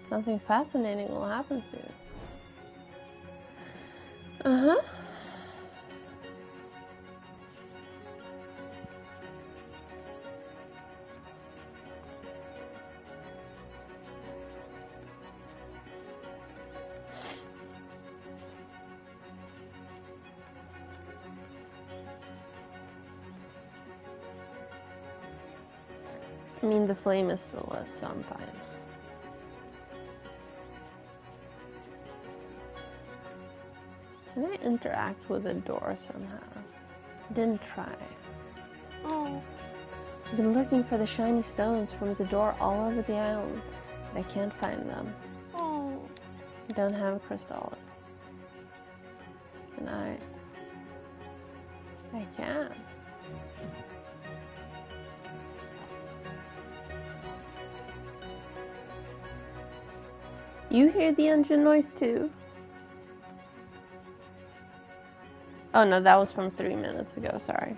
Something fascinating will happen soon. Uh-huh. I mean, the flame is still lit, so I'm fine. Can I interact with the door somehow? I didn't try. Oh. I've been looking for the shiny stones from the door all over the island, but I can't find them. Oh. I don't have crystals. Can I? I can. You hear the engine noise too? Oh no, that was from 3 minutes ago, sorry.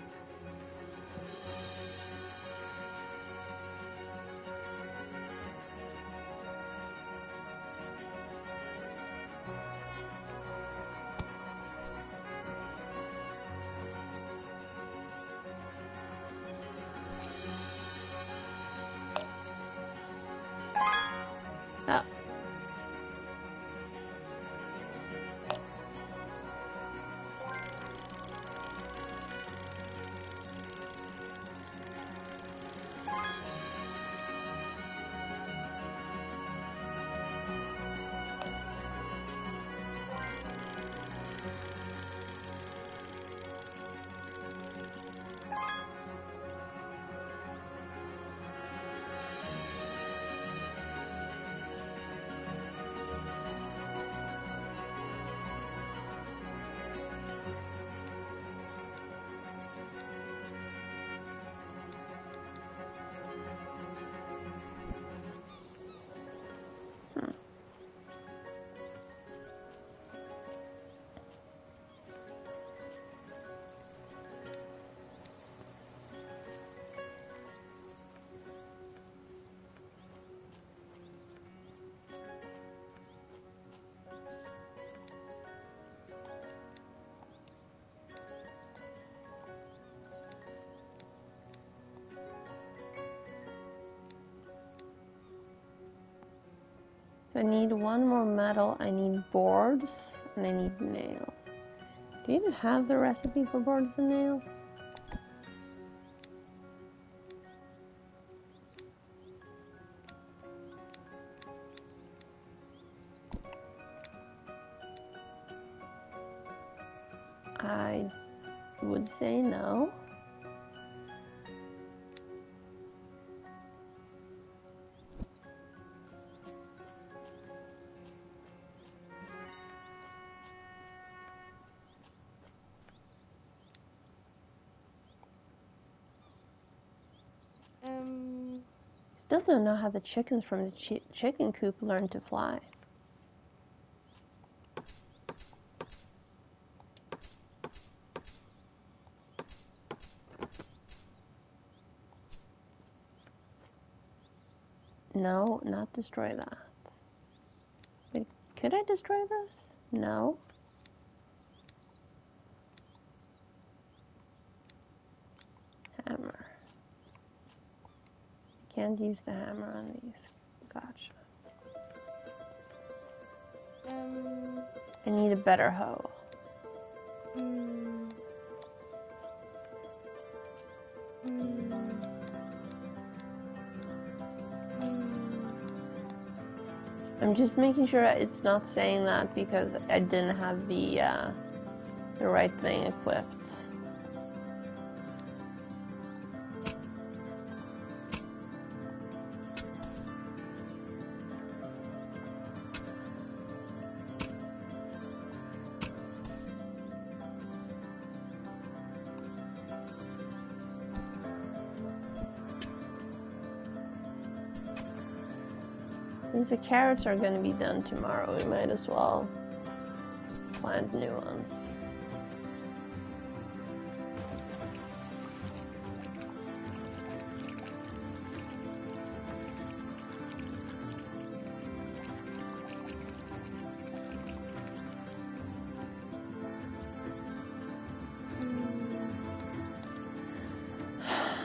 I need one more metal, I need boards, and I need nails. Do you even have the recipe for boards and nails? I would say no. Still don't know how the chickens from the chicken coop learned to fly. No, not destroy that. Wait, could I destroy this? No. Hammer. Can't use the hammer on these. Gotcha. I need a better hoe. I'm just making sure it's not saying that because I didn't have the right thing equipped. Since the carrots are going to be done tomorrow, we might as well plant new ones.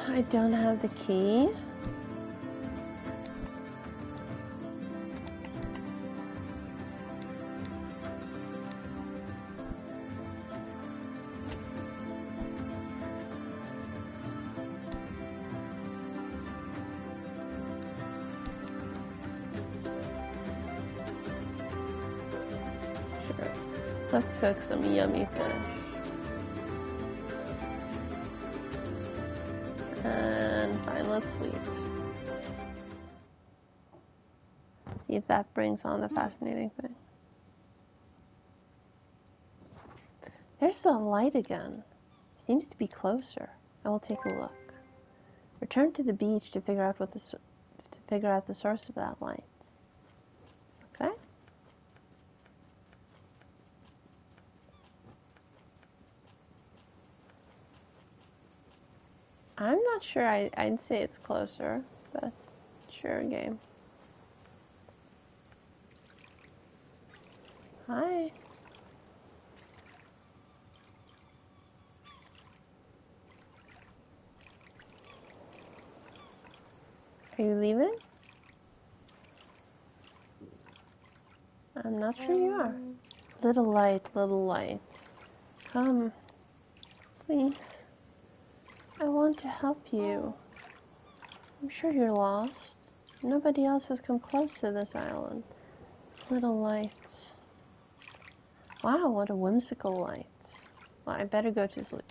I don't have the key. Let's cook some yummy fish. And fine, let's sleep. See if that brings on the fascinating thing. There's the light again. Seems to be closer. I will take a look. Return to the beach to figure out the source of that light. Okay? I'm not sure. I'd say it's closer, but sure, game. Hi. Are you leaving? I'm not sure you are. Little light, come, please. I want to help you. I'm sure you're lost. Nobody else has come close to this island. Little lights. Wow, what a whimsical light. Well, I better go to sleep.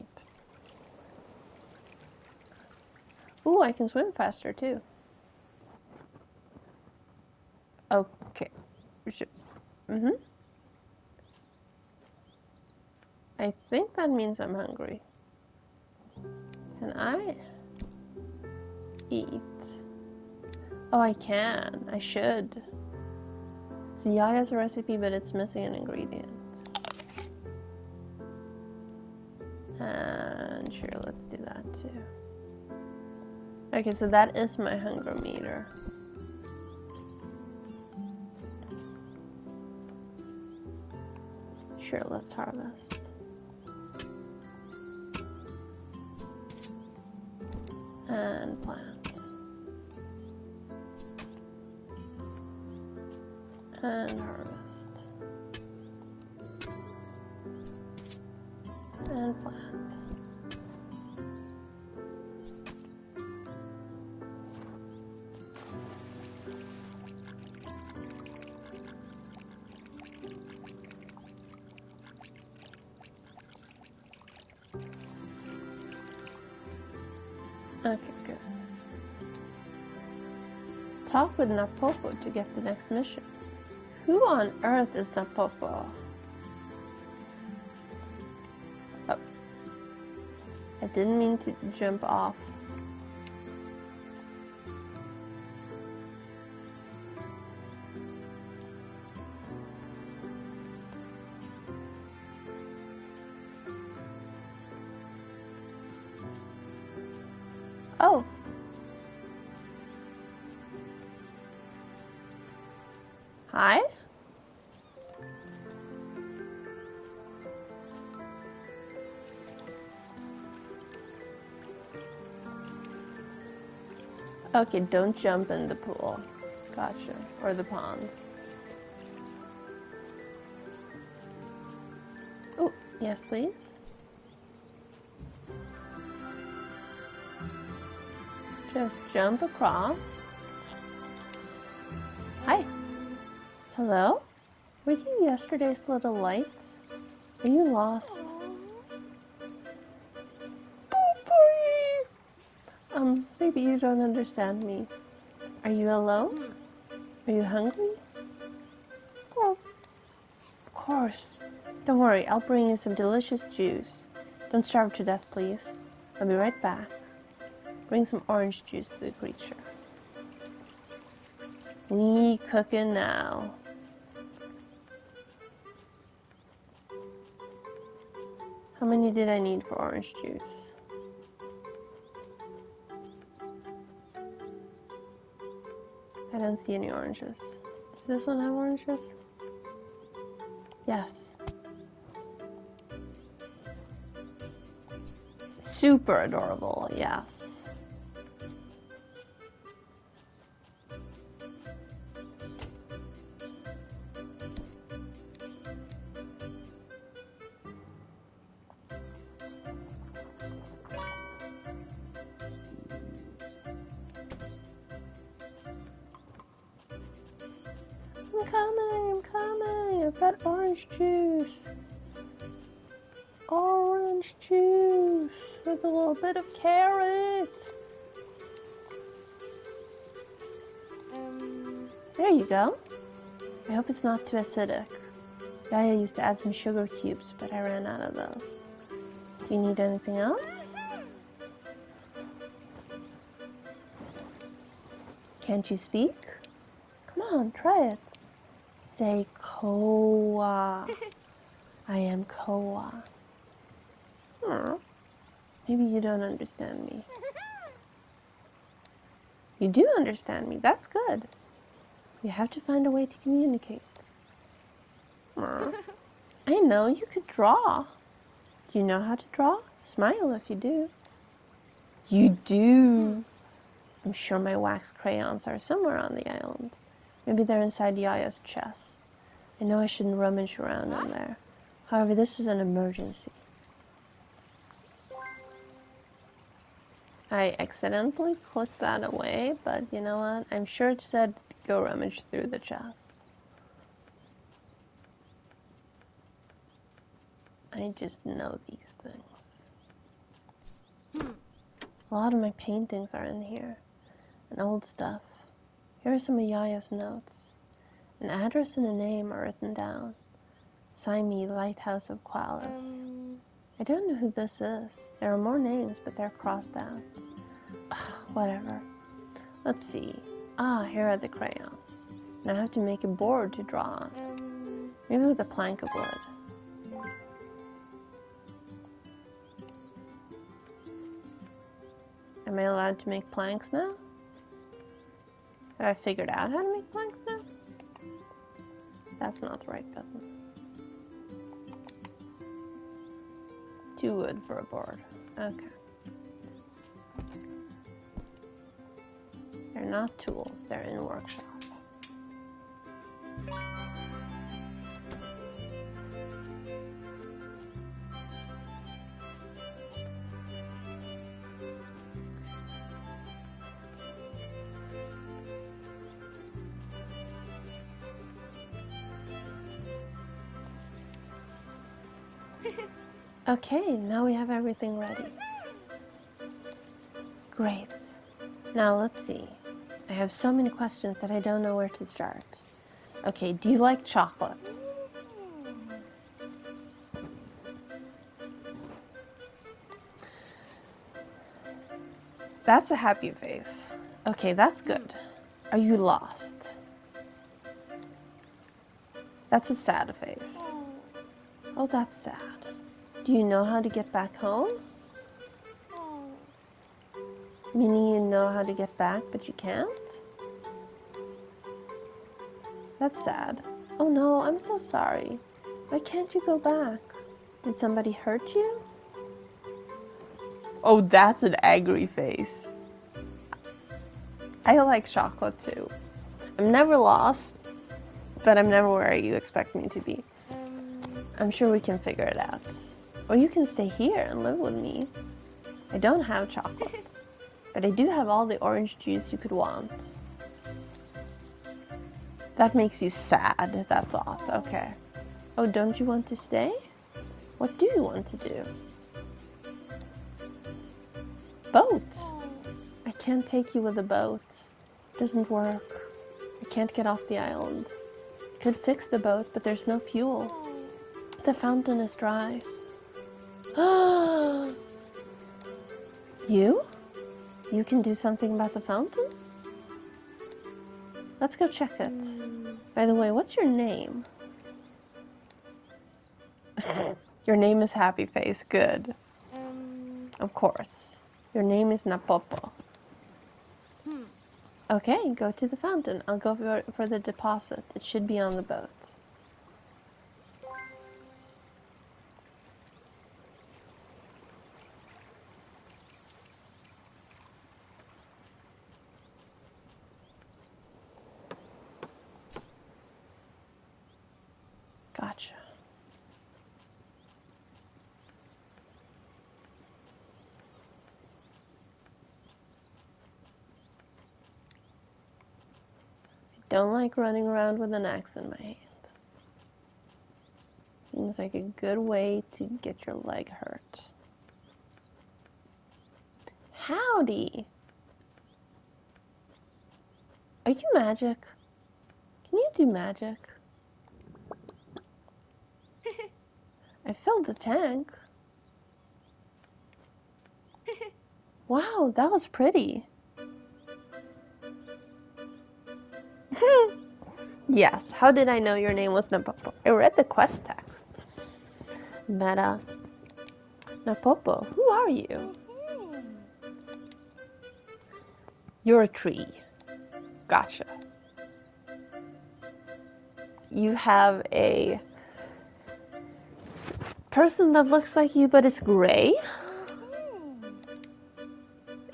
Ooh, I can swim faster too. Okay. I think that means I'm hungry. Can I eat? Oh, I can. I should. So Yaya's a recipe, but it's missing an ingredient. And sure, let's do that too. Okay, so that is my hunger meter. Sure, let's harvest. And plant. Okay, good. Talk with Napopo to get the next mission. Who on earth is Napopo? Oh. I didn't mean to jump off. Oh. Hi? Okay, don't jump in the pool. Gotcha. Or the pond. Oh, yes, please. Just jump across. Hi. Hello? Were you yesterday's little lights? Are you lost? Maybe you don't understand me. Are you alone? Are you hungry? Oh, of course. Don't worry, I'll bring you some delicious juice. Don't starve to death, please. I'll be right back. Bring some orange juice to the creature. We cooking now. How many did I need for orange juice? I don't see any oranges. Does this one have oranges? Yes. Super adorable, yes. I'm coming. I've got orange juice. Orange juice with a little bit of carrot. There you go. I hope it's not too acidic. Yaya used to add some sugar cubes, but I ran out of those. Do you need anything else? Can't you speak? Come on, try it. Say Koa. I am Koa. Maybe you don't understand me. You do understand me. That's good. You have to find a way to communicate. I know you could draw. Do you know how to draw? Smile if you do. You do. I'm sure my wax crayons are somewhere on the island. Maybe they're inside Yaya's chest. I know I shouldn't rummage around in there. However, this is an emergency. I accidentally clicked that away, but you know what? I'm sure it said go rummage through the chest. I just know these things. A lot of my paintings are in here. And old stuff. Here are some of Yaya's notes. An address and a name are written down. Sign me, Lighthouse of Qualis. I don't know who this is. There are more names, but they're crossed out. Whatever. Let's see. Here are the crayons. Now I have to make a board to draw on. Maybe with a plank of wood. Am I allowed to make planks now? Have I figured out how to make planks now? That's not the right button. 2 wood for a board. Okay. They're not tools, they're in workshop. Okay, now we have everything ready. Great. Now let's see. I have so many questions that I don't know where to start. Okay, do you like chocolate? That's a happy face. Okay, that's good. Are you lost? That's a sad face. Oh, that's sad. Do you know how to get back home? Meaning you know how to get back, but you can't? That's sad. Oh no, I'm so sorry. Why can't you go back? Did somebody hurt you? Oh, that's an angry face. I like chocolate too. I'm never lost, but I'm never where you expect me to be. I'm sure we can figure it out. Or you can stay here and live with me. I don't have chocolate, but I do have all the orange juice you could want. That makes you sad, that thought. Okay. Oh, don't you want to stay? What do you want to do? Boat. I can't take you with a boat. It doesn't work. I can't get off the island. I could fix the boat, but there's no fuel. The fountain is dry. You? You can do something about the fountain? Let's go check it. By the way, what's your name? Your name is Happy Face. Good. Of course. Your name is Napopo. Okay, go to the fountain. I'll go for the deposit. It should be on the boat. Gotcha. I don't like running around with an axe in my hand. Seems like a good way to get your leg hurt. Howdy! Are you magic? Can you do magic? I filled the tank. Wow, that was pretty. Yes, how did I know your name was Napopo? I read the quest text. Meta. Napopo, who are you? You're a tree. Gotcha. You have a person that looks like you, but it's gray.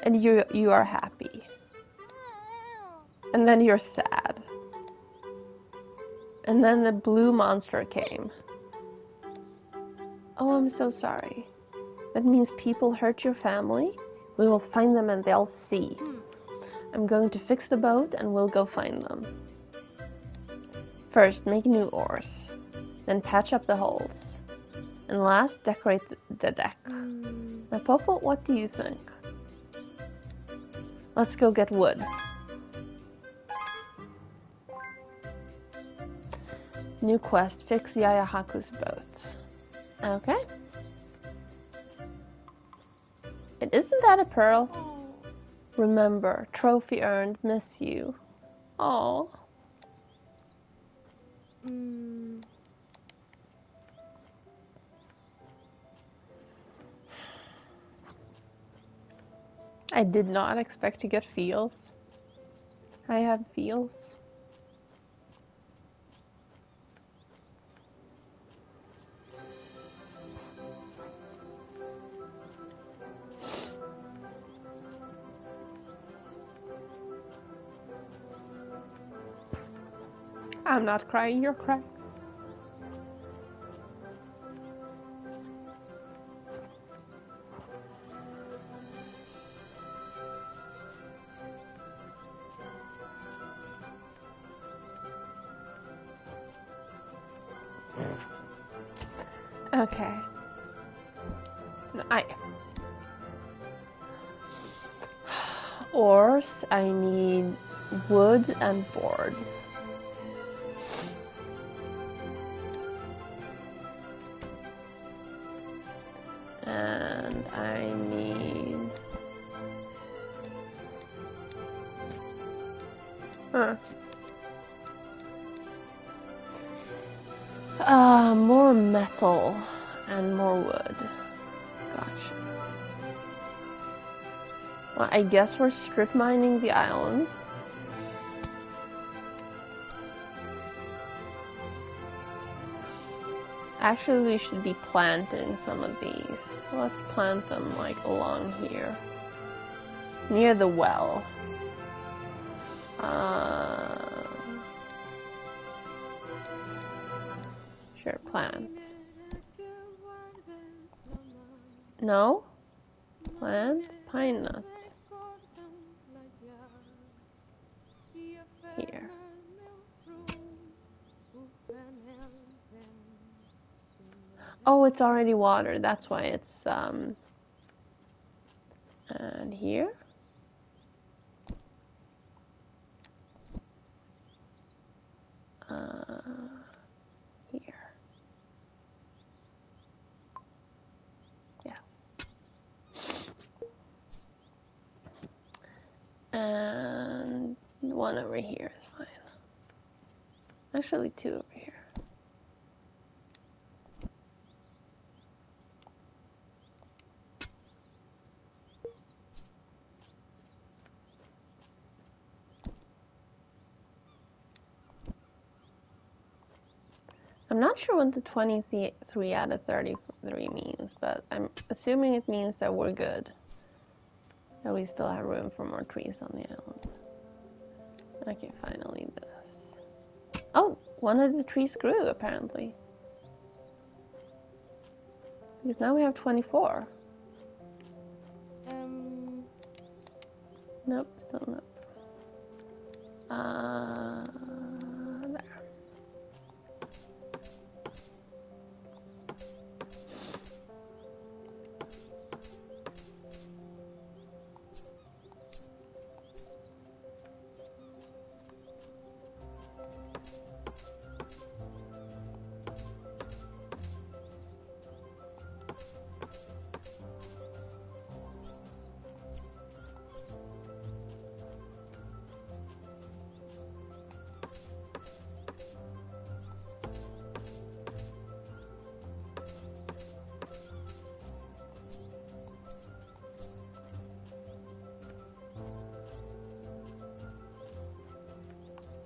And you are happy. And then you're sad. And then the blue monster came. Oh, I'm so sorry. That means people hurt your family. We will find them and they'll see. I'm going to fix the boat and we'll go find them. First, make new oars. Then patch up the holes. And last, decorate the deck. Napopo, what do you think? Let's go get wood. New quest, fix Yaya Haku's boat. Okay. And isn't that a pearl? Remember, trophy earned, miss you. Aww. I did not expect to get feels. I have feels. I'm not crying, you're crying. Okay. No, ores, I need wood and board. And I need... more metal and more wood. Gotcha. Well, I guess we're strip mining the island. Actually, we should be planting some of these. Let's plant them like along here, near the well. Sure, plant. No? Plant pine nuts. Here. Oh, it's already watered. That's why it's, and here. Here. Yeah. And one over here is fine. Actually, two over here. I'm not sure what the 23 out of 33 means, but I'm assuming it means that we're good. That we still have room for more trees on the island. Okay, finally this. Oh, one of the trees grew, apparently. Because now we have 24. Nope, still not. There.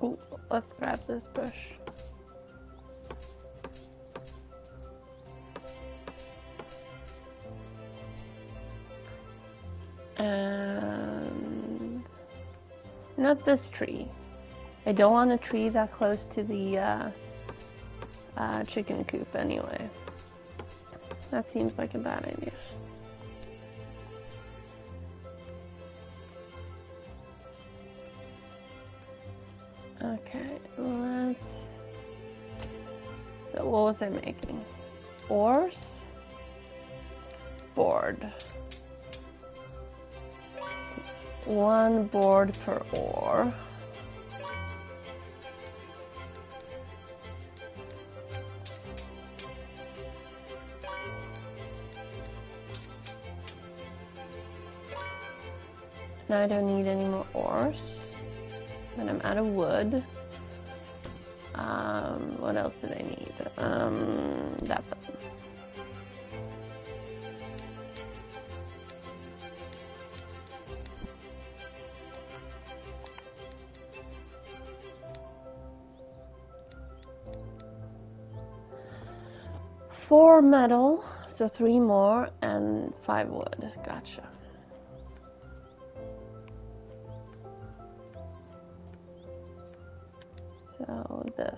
Ooh, let's grab this bush. And not this tree. I don't want a tree that close to the chicken coop anyway. That seems like a bad idea. Okay, let's... So what was I making? Ores? Board. One board per ore. Now I don't need any more ores. And I'm out of wood. What else did I need? That button. Four metal, so 3 more, and 5 wood. Gotcha. So this.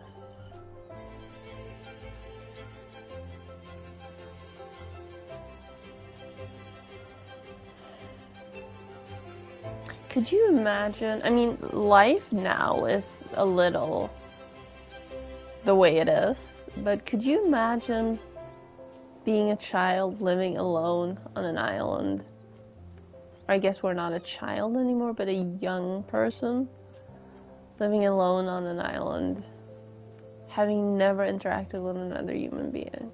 Could you imagine? I mean, life now is a little the way it is, but could you imagine being a child living alone on an island I guess we're not a child anymore, but a young person living alone on an island, having never interacted with another human being.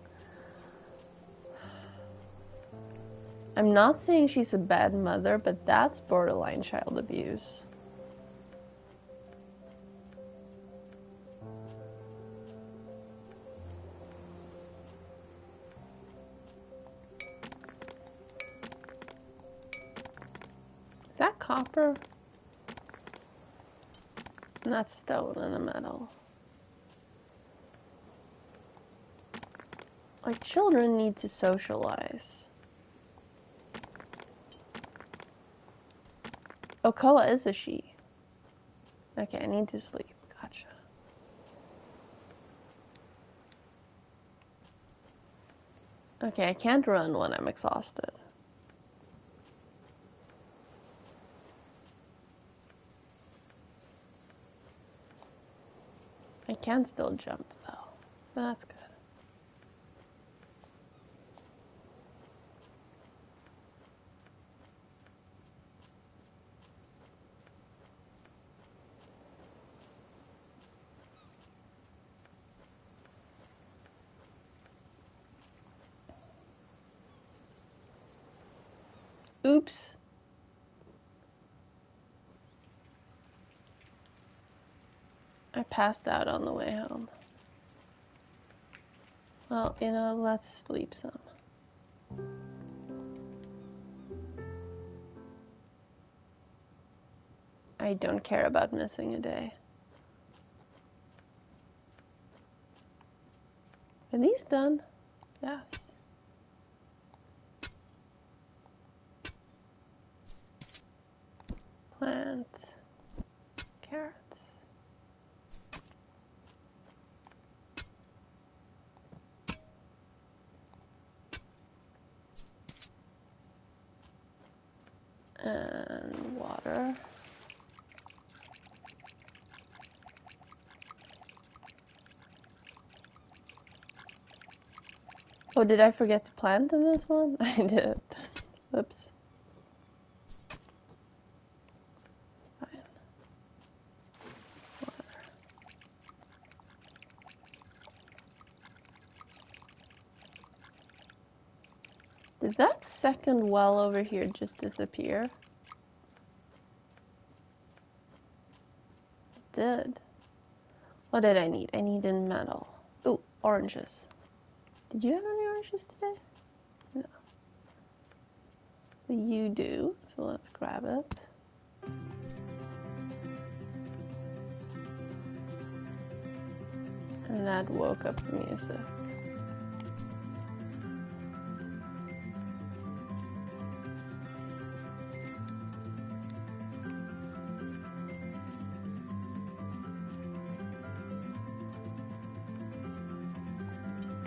I'm not saying she's a bad mother, but that's borderline child abuse. Is that copper? And that's stone and a metal. Like, children need to socialize. Okoa is a she. Okay, I need to sleep. Gotcha. Okay, I can't run when I'm exhausted. I can still jump, though. That's good. Oops. I passed out on the way home. Well, you know, let's sleep some. I don't care about missing a day. Are these done? Yeah. Plant. Carrots. And water. Oh, did I forget to plant in this one? I did. Oops. Fine. Water. Did that second well over here just disappear? It did. What did I need? I needed metal. Ooh, oranges. Did you have any oranges today? No. But you do, so let's grab it. And that woke up the music.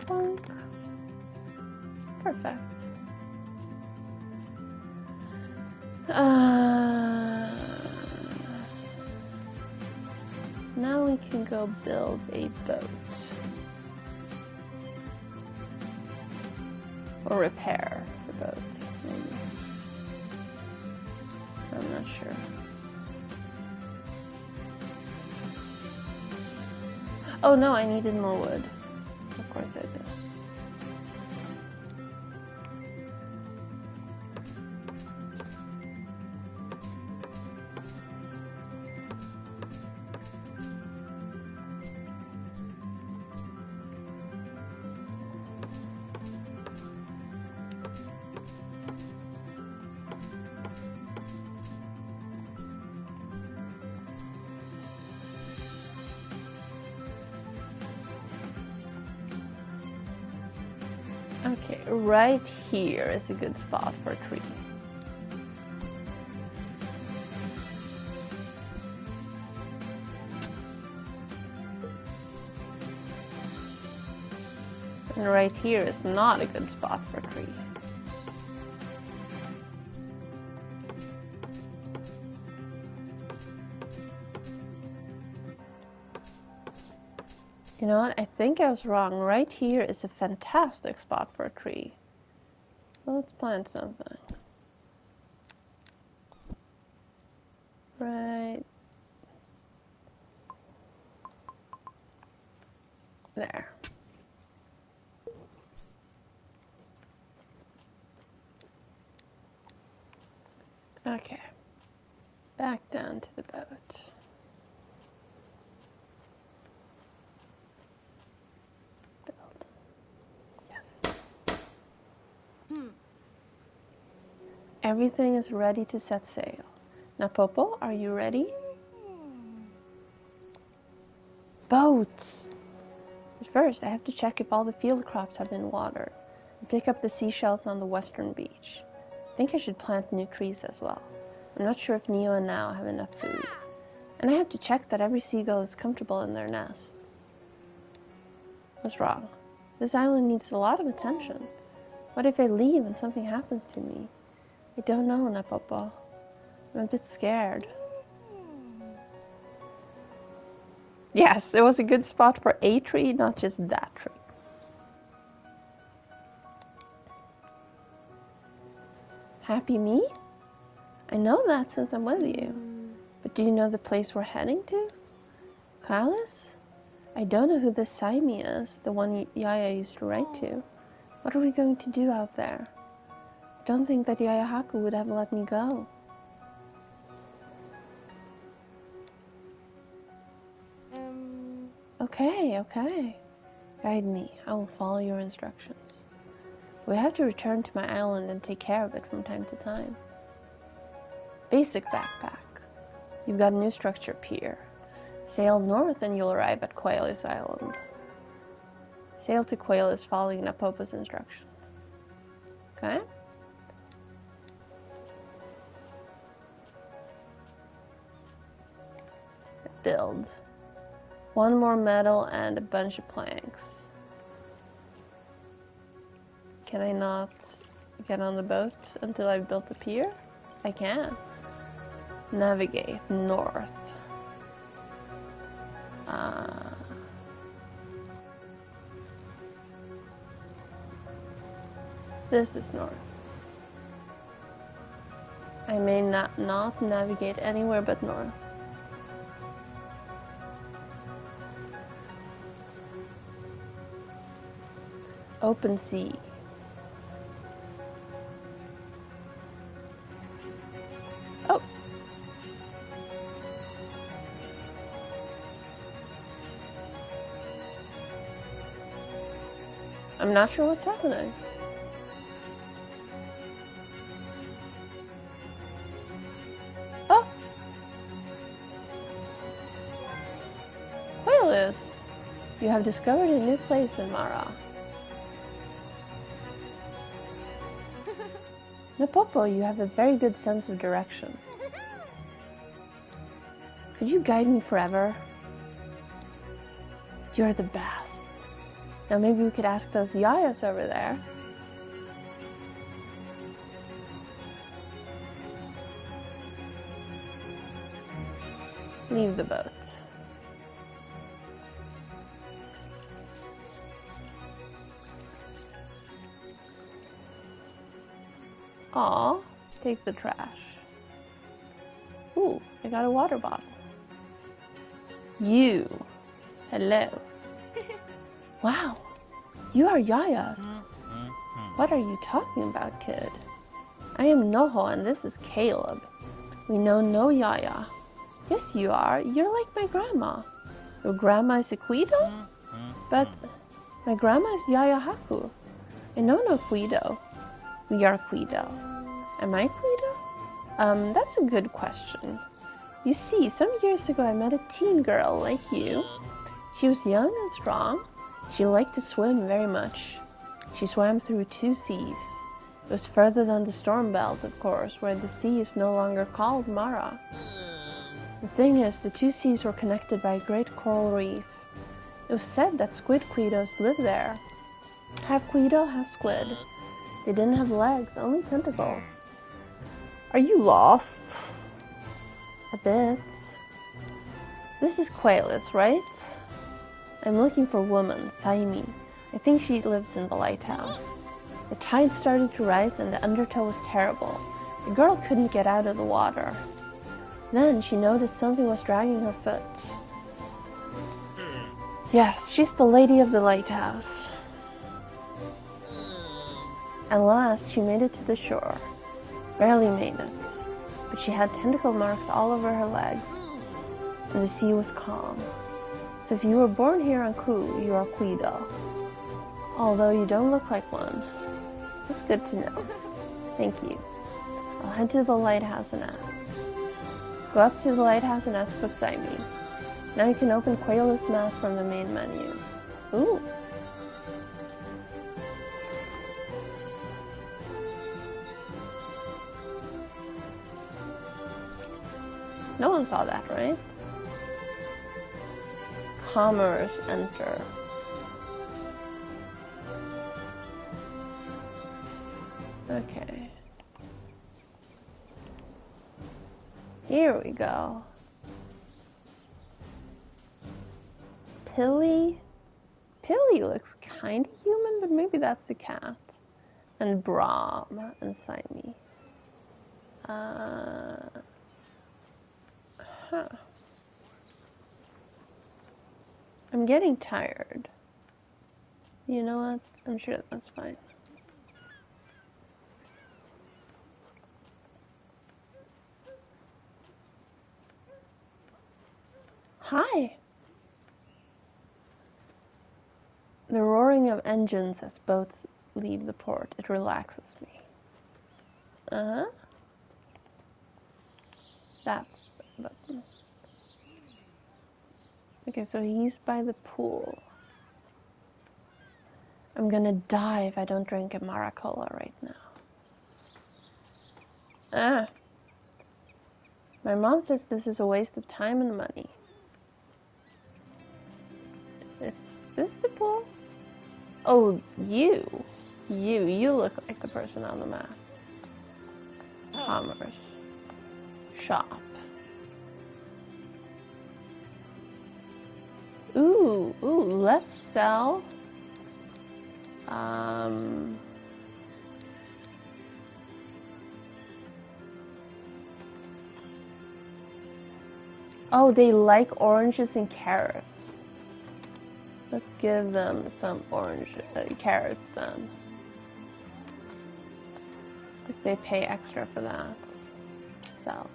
Bonk. Perfect. Now we can go build a boat. Or repair the boat, maybe. I'm not sure. Oh no, I needed more wood. Of course I did. Okay, right here is a good spot for a tree. And right here is not a good spot for a tree. You know what? I think I was wrong. Right here is a fantastic spot for a tree. So let's plant something. Right there. Okay. Back down to the boat. Build. Yes. Everything is ready to set sail. Now, Popo, are you ready? Boats! But first, I have to check if all the field crops have been watered and pick up the seashells on the western beach. I think I should plant new trees as well. I'm not sure if Neo and Nao have enough food. And I have to check that every seagull is comfortable in their nest. What's wrong? This island needs a lot of attention. What if I leave and something happens to me? I don't know, Napopo. I'm a bit scared. Yes, it was a good spot for a tree, not just that tree. Happy me? I know that since I'm with you. But do you know the place we're heading to? Kalis? I don't know who this Saimi is, the one Yaya used to write to. What are we going to do out there? I don't think that Yaya Haku would have let me go. Okay. Guide me. I will follow your instructions. We have to return to my island and take care of it from time to time. Basic backpack. You've got a new structure pier. Sail north and you'll arrive at Qualis Island. Sail to Qualis following Napopo's instructions. Okay? Build. One more metal and a bunch of planks. Can I not get on the boat until I've built the pier? I can. Navigate north. This is north. I may not navigate anywhere but north. Open sea. Oh. I'm not sure what's happening. Oh. Qualis, you have discovered a new place in Mara. Napopo, you have a very good sense of direction. Could you guide me forever? You're the best. Now maybe we could ask those Yayas over there. Leave the boat. Aw, take the trash. Ooh, I got a water bottle. You. Hello. Wow, you are Yayas. What are you talking about, kid? I am Noho and this is Caleb. We know no Yaya. Yes, you are. You're like my grandma. Your grandma is a Quido? But my grandma is Yaya Haku. I know no Quido. We are Quido. Am I Quido? That's a good question. You see, some years ago I met a teen girl like you. She was young and strong. She liked to swim very much. She swam through 2 seas. It was further than the storm belt, of course, where the sea is no longer called Mara. The thing is, the 2 seas were connected by a great coral reef. It was said that squid Quidos lived there. Half Quido, half squid. They didn't have legs, only tentacles. Are you lost? A bit. This is Qualis, right? I'm looking for a woman, Saimi. I think she lives in the lighthouse. The tide started to rise and the undertow was terrible. The girl couldn't get out of the water. Then she noticed something was dragging her foot. Yes, she's the lady of the lighthouse. At last, she made it to the shore. Barely made it, but she had tentacle marks all over her legs, and the sea was calm. So if you were born here on Ku, you are Kuido. Although you don't look like one. That's good to know. Thank you. I'll head to the lighthouse and ask. Go up to the lighthouse and ask for Saimi. Now you can open Quail's Mask from the main menu. Ooh. No one saw that, right? Commerce, enter. Okay. Here we go. Pilly? Pilly looks kind of human, but maybe that's the cat. And Brahm and Saimi. Huh. I'm getting tired. You know what? I'm sure that's fine. Hi! The roaring of engines as boats leave the port. It relaxes me. Uh-huh. That's the button. Okay, so he's by the pool. I'm gonna die if I don't drink a Maracola right now. Ah. My mom says this is a waste of time and money. Is this the pool? Oh, you. You look like the person on the map. Commerce. Shop. Ooh, let's sell. Oh, they like oranges and carrots. Let's give them some carrots then. If they pay extra for that. So.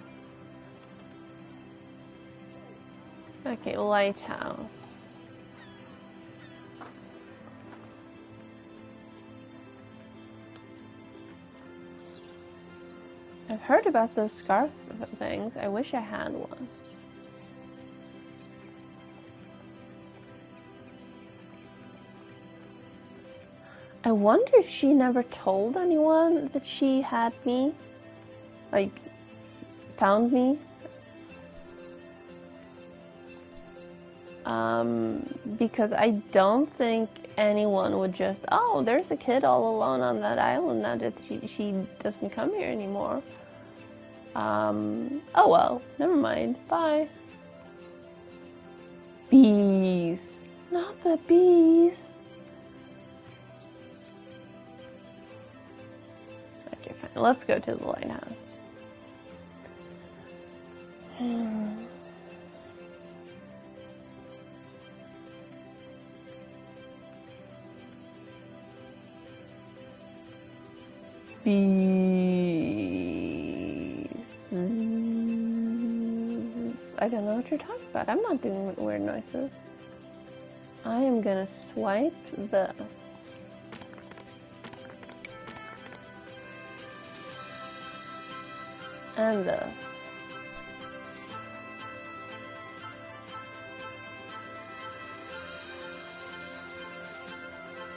Okay, lighthouse. I've heard about those scarf things. I wish I had one. I wonder if she never told anyone that she had me, like, found me. Because I don't think anyone would just, oh, there's a kid all alone on that island now that she doesn't come here anymore. Oh well, never mind, bye. Bees, not the bees. Okay, fine, let's go to the lighthouse. Bees. I don't know what you're talking about. I'm not doing weird noises. I am gonna swipe this. And this.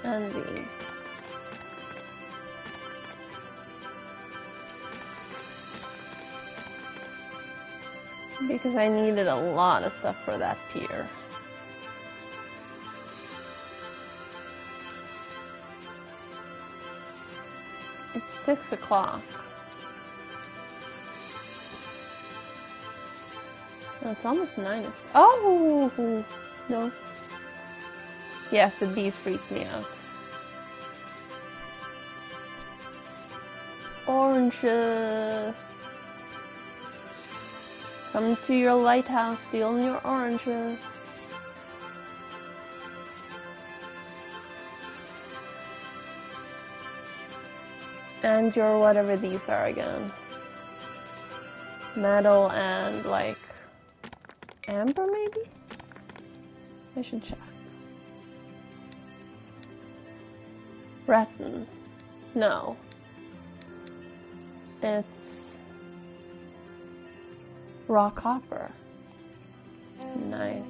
And these. Because I needed a lot of stuff for that pier. It's 6 o'clock. Oh, it's almost 9. Oh! No. Yes, the bees freaked me out. Oranges. Come to your lighthouse, steal your oranges. And your whatever these are again. Metal and like amber maybe? I should check. Resin. No. It's raw copper. Nice.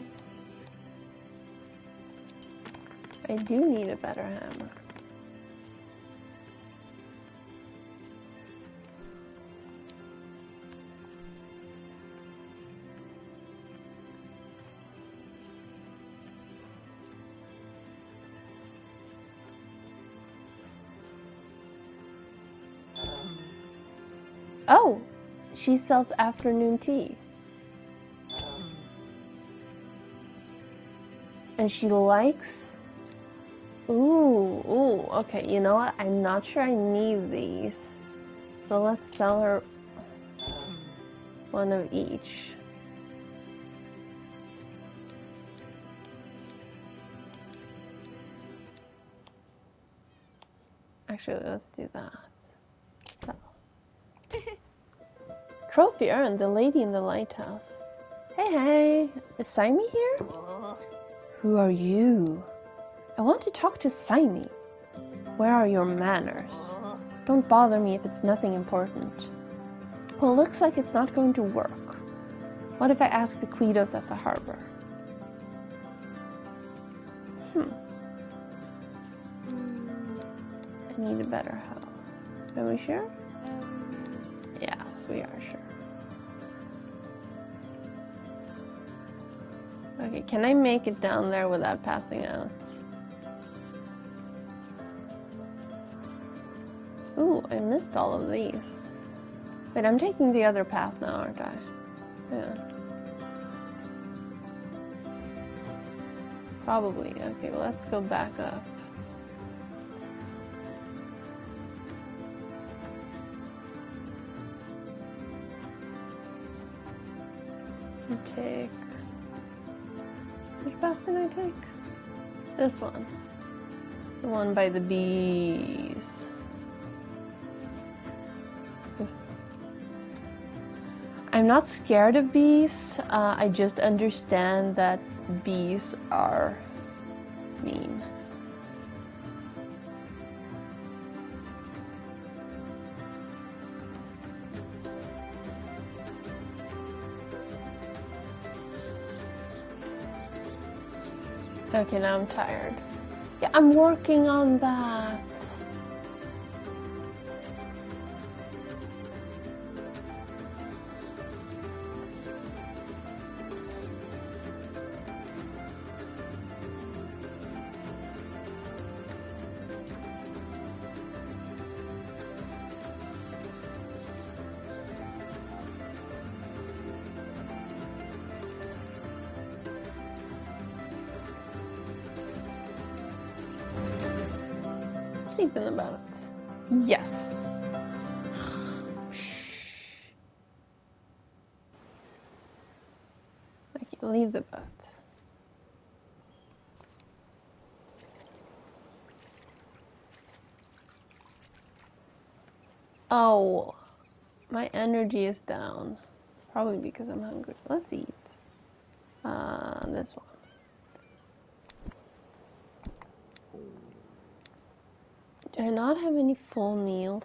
I do need a better hammer. Oh, she sells afternoon tea. And she likes... Ooh, okay, you know what? I'm not sure I need these. So let's sell her one of each. Actually, let's do that. So. Trophy earned, the lady in the lighthouse. Hey, is Saimi here? Who are you? I want to talk to Saimi. Where are your manners? Don't bother me if it's nothing important. Well, looks like it's not going to work. What if I ask the Queedos at the harbor? I need a better hoe. Are we sure? Yes, we are sure. Okay, can I make it down there without passing out? Ooh, I missed all of these. Wait, I'm taking the other path now, aren't I? Yeah. Probably. Okay, well, let's go back up. Take... Which path did I take? This one. The one by the bees. I'm not scared of bees, I just understand that bees are mean. Okay, now I'm tired. Yeah, I'm working on that. Sleeping about. Yes. I can leave the boat. Oh, my energy is down. Probably because I'm hungry. Let's eat. This one. Do I not have any full meals?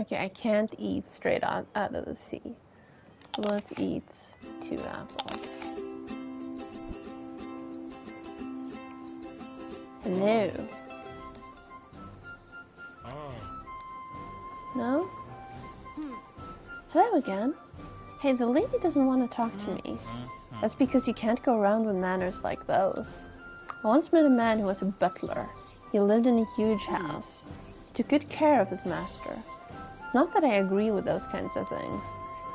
Okay, I can't eat straight out of the sea. So let's eat 2 apples. Hello. No? Hello again. Hey, the lady doesn't want to talk to me. That's because you can't go around with manners like those. I once met a man who was a butler. He lived in a huge house. He took good care of his master. It's not that I agree with those kinds of things,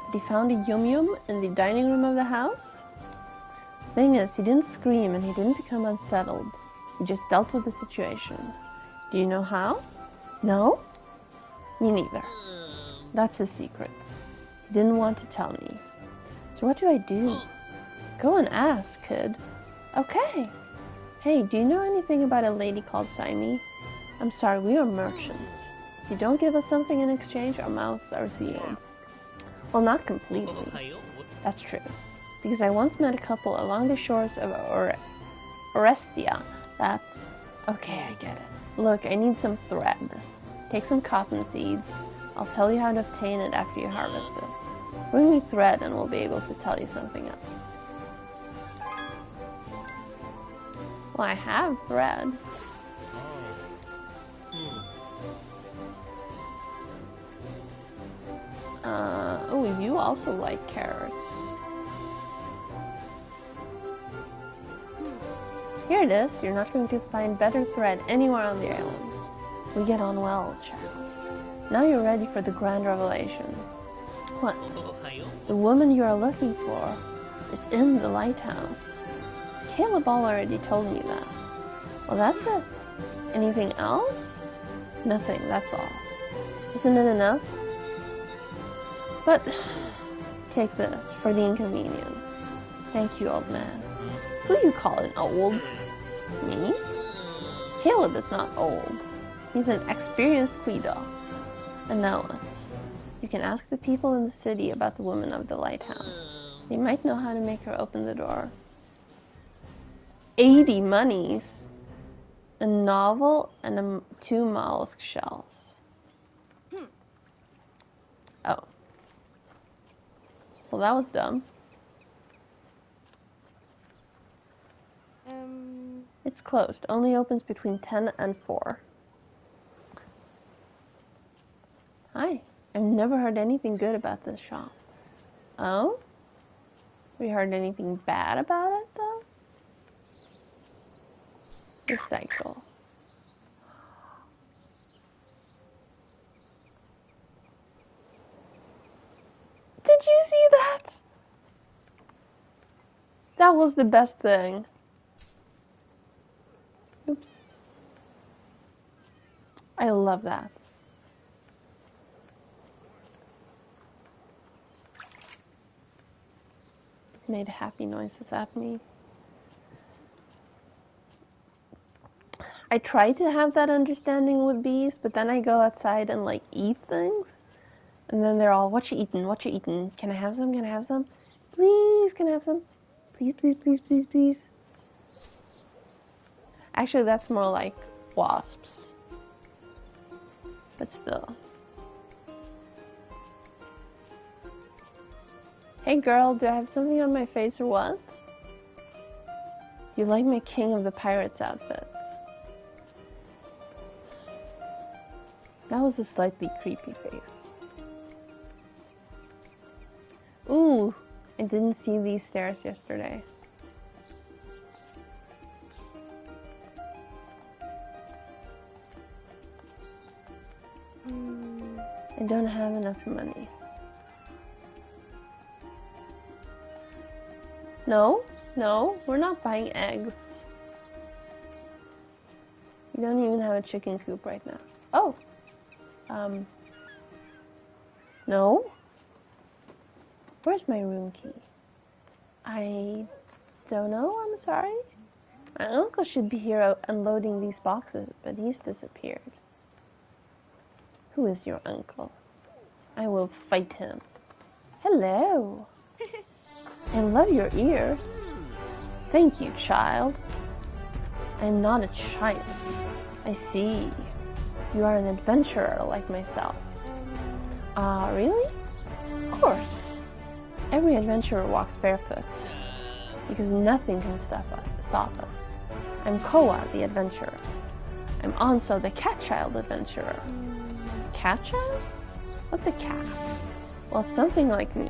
but he found a yum-yum in the dining room of the house. Thing is, he didn't scream and he didn't become unsettled. He just dealt with the situation. Do you know how? No? Me neither. That's his secret. He didn't want to tell me. So what do I do? Go and ask, kid. Okay. Hey, do you know anything about a lady called Saimi? I'm sorry, we are merchants. If you don't give us something in exchange, our mouths are sealed. Well, not completely. That's true. Because I once met a couple along the shores of Orestia. That's... Okay, I get it. Look, I need some thread. Take some cotton seeds. I'll tell you how to obtain it after you harvest it. Bring me thread and we'll be able to tell you something else. Well, I have thread. Oh, you also like carrots. Here it is. You're not going to find better thread anywhere on the island. We get on well, child. Now you're ready for the grand revelation. What? The woman you are looking for is in the lighthouse. Caleb already told me that. Well, that's it. Anything else? Nothing, that's all. Isn't it enough? But take this for the inconvenience. Thank you, old man. Who do you call an old? Me? Caleb is not old. He's an experienced Quido. And now what? You can ask the people in the city about the woman of the lighthouse. They might know how to make her open the door. 80 monies, a novel, and 2 mollusk shells. Oh. Well, that was dumb. It's closed. Only opens between 10 and 4. Hi. I've never heard anything good about this shop. Oh? We heard anything bad about it, though? Recycle. Did you see that? That was the best thing. Oops. I love that. Made happy noises at me. I try to have that understanding with bees, but then I go outside and like eat things. And then they're all, what you eating? What you eating? Can I have some? Can I have some? Please, can I have some? Please, please, please, please, please. Actually, that's more like wasps. But still. Hey girl, do I have something on my face or what? You like my King of the Pirates outfit. That was a slightly creepy face. Ooh, I didn't see these stairs yesterday. I don't have enough money. No, no, we're not buying eggs. We don't even have a chicken coop right now. Oh, no. Where's my room key? I don't know, I'm sorry. My uncle should be here unloading these boxes, but he's disappeared. Who is your uncle? I will fight him. Hello. I love your ears. Thank you, child. I'm not a child. I see. You are an adventurer like myself. Ah, really? Of course. Every adventurer walks barefoot, because nothing can stop us. I'm Koa, the adventurer. I'm also the cat-child adventurer. Cat-child? What's a cat? Well, something like me.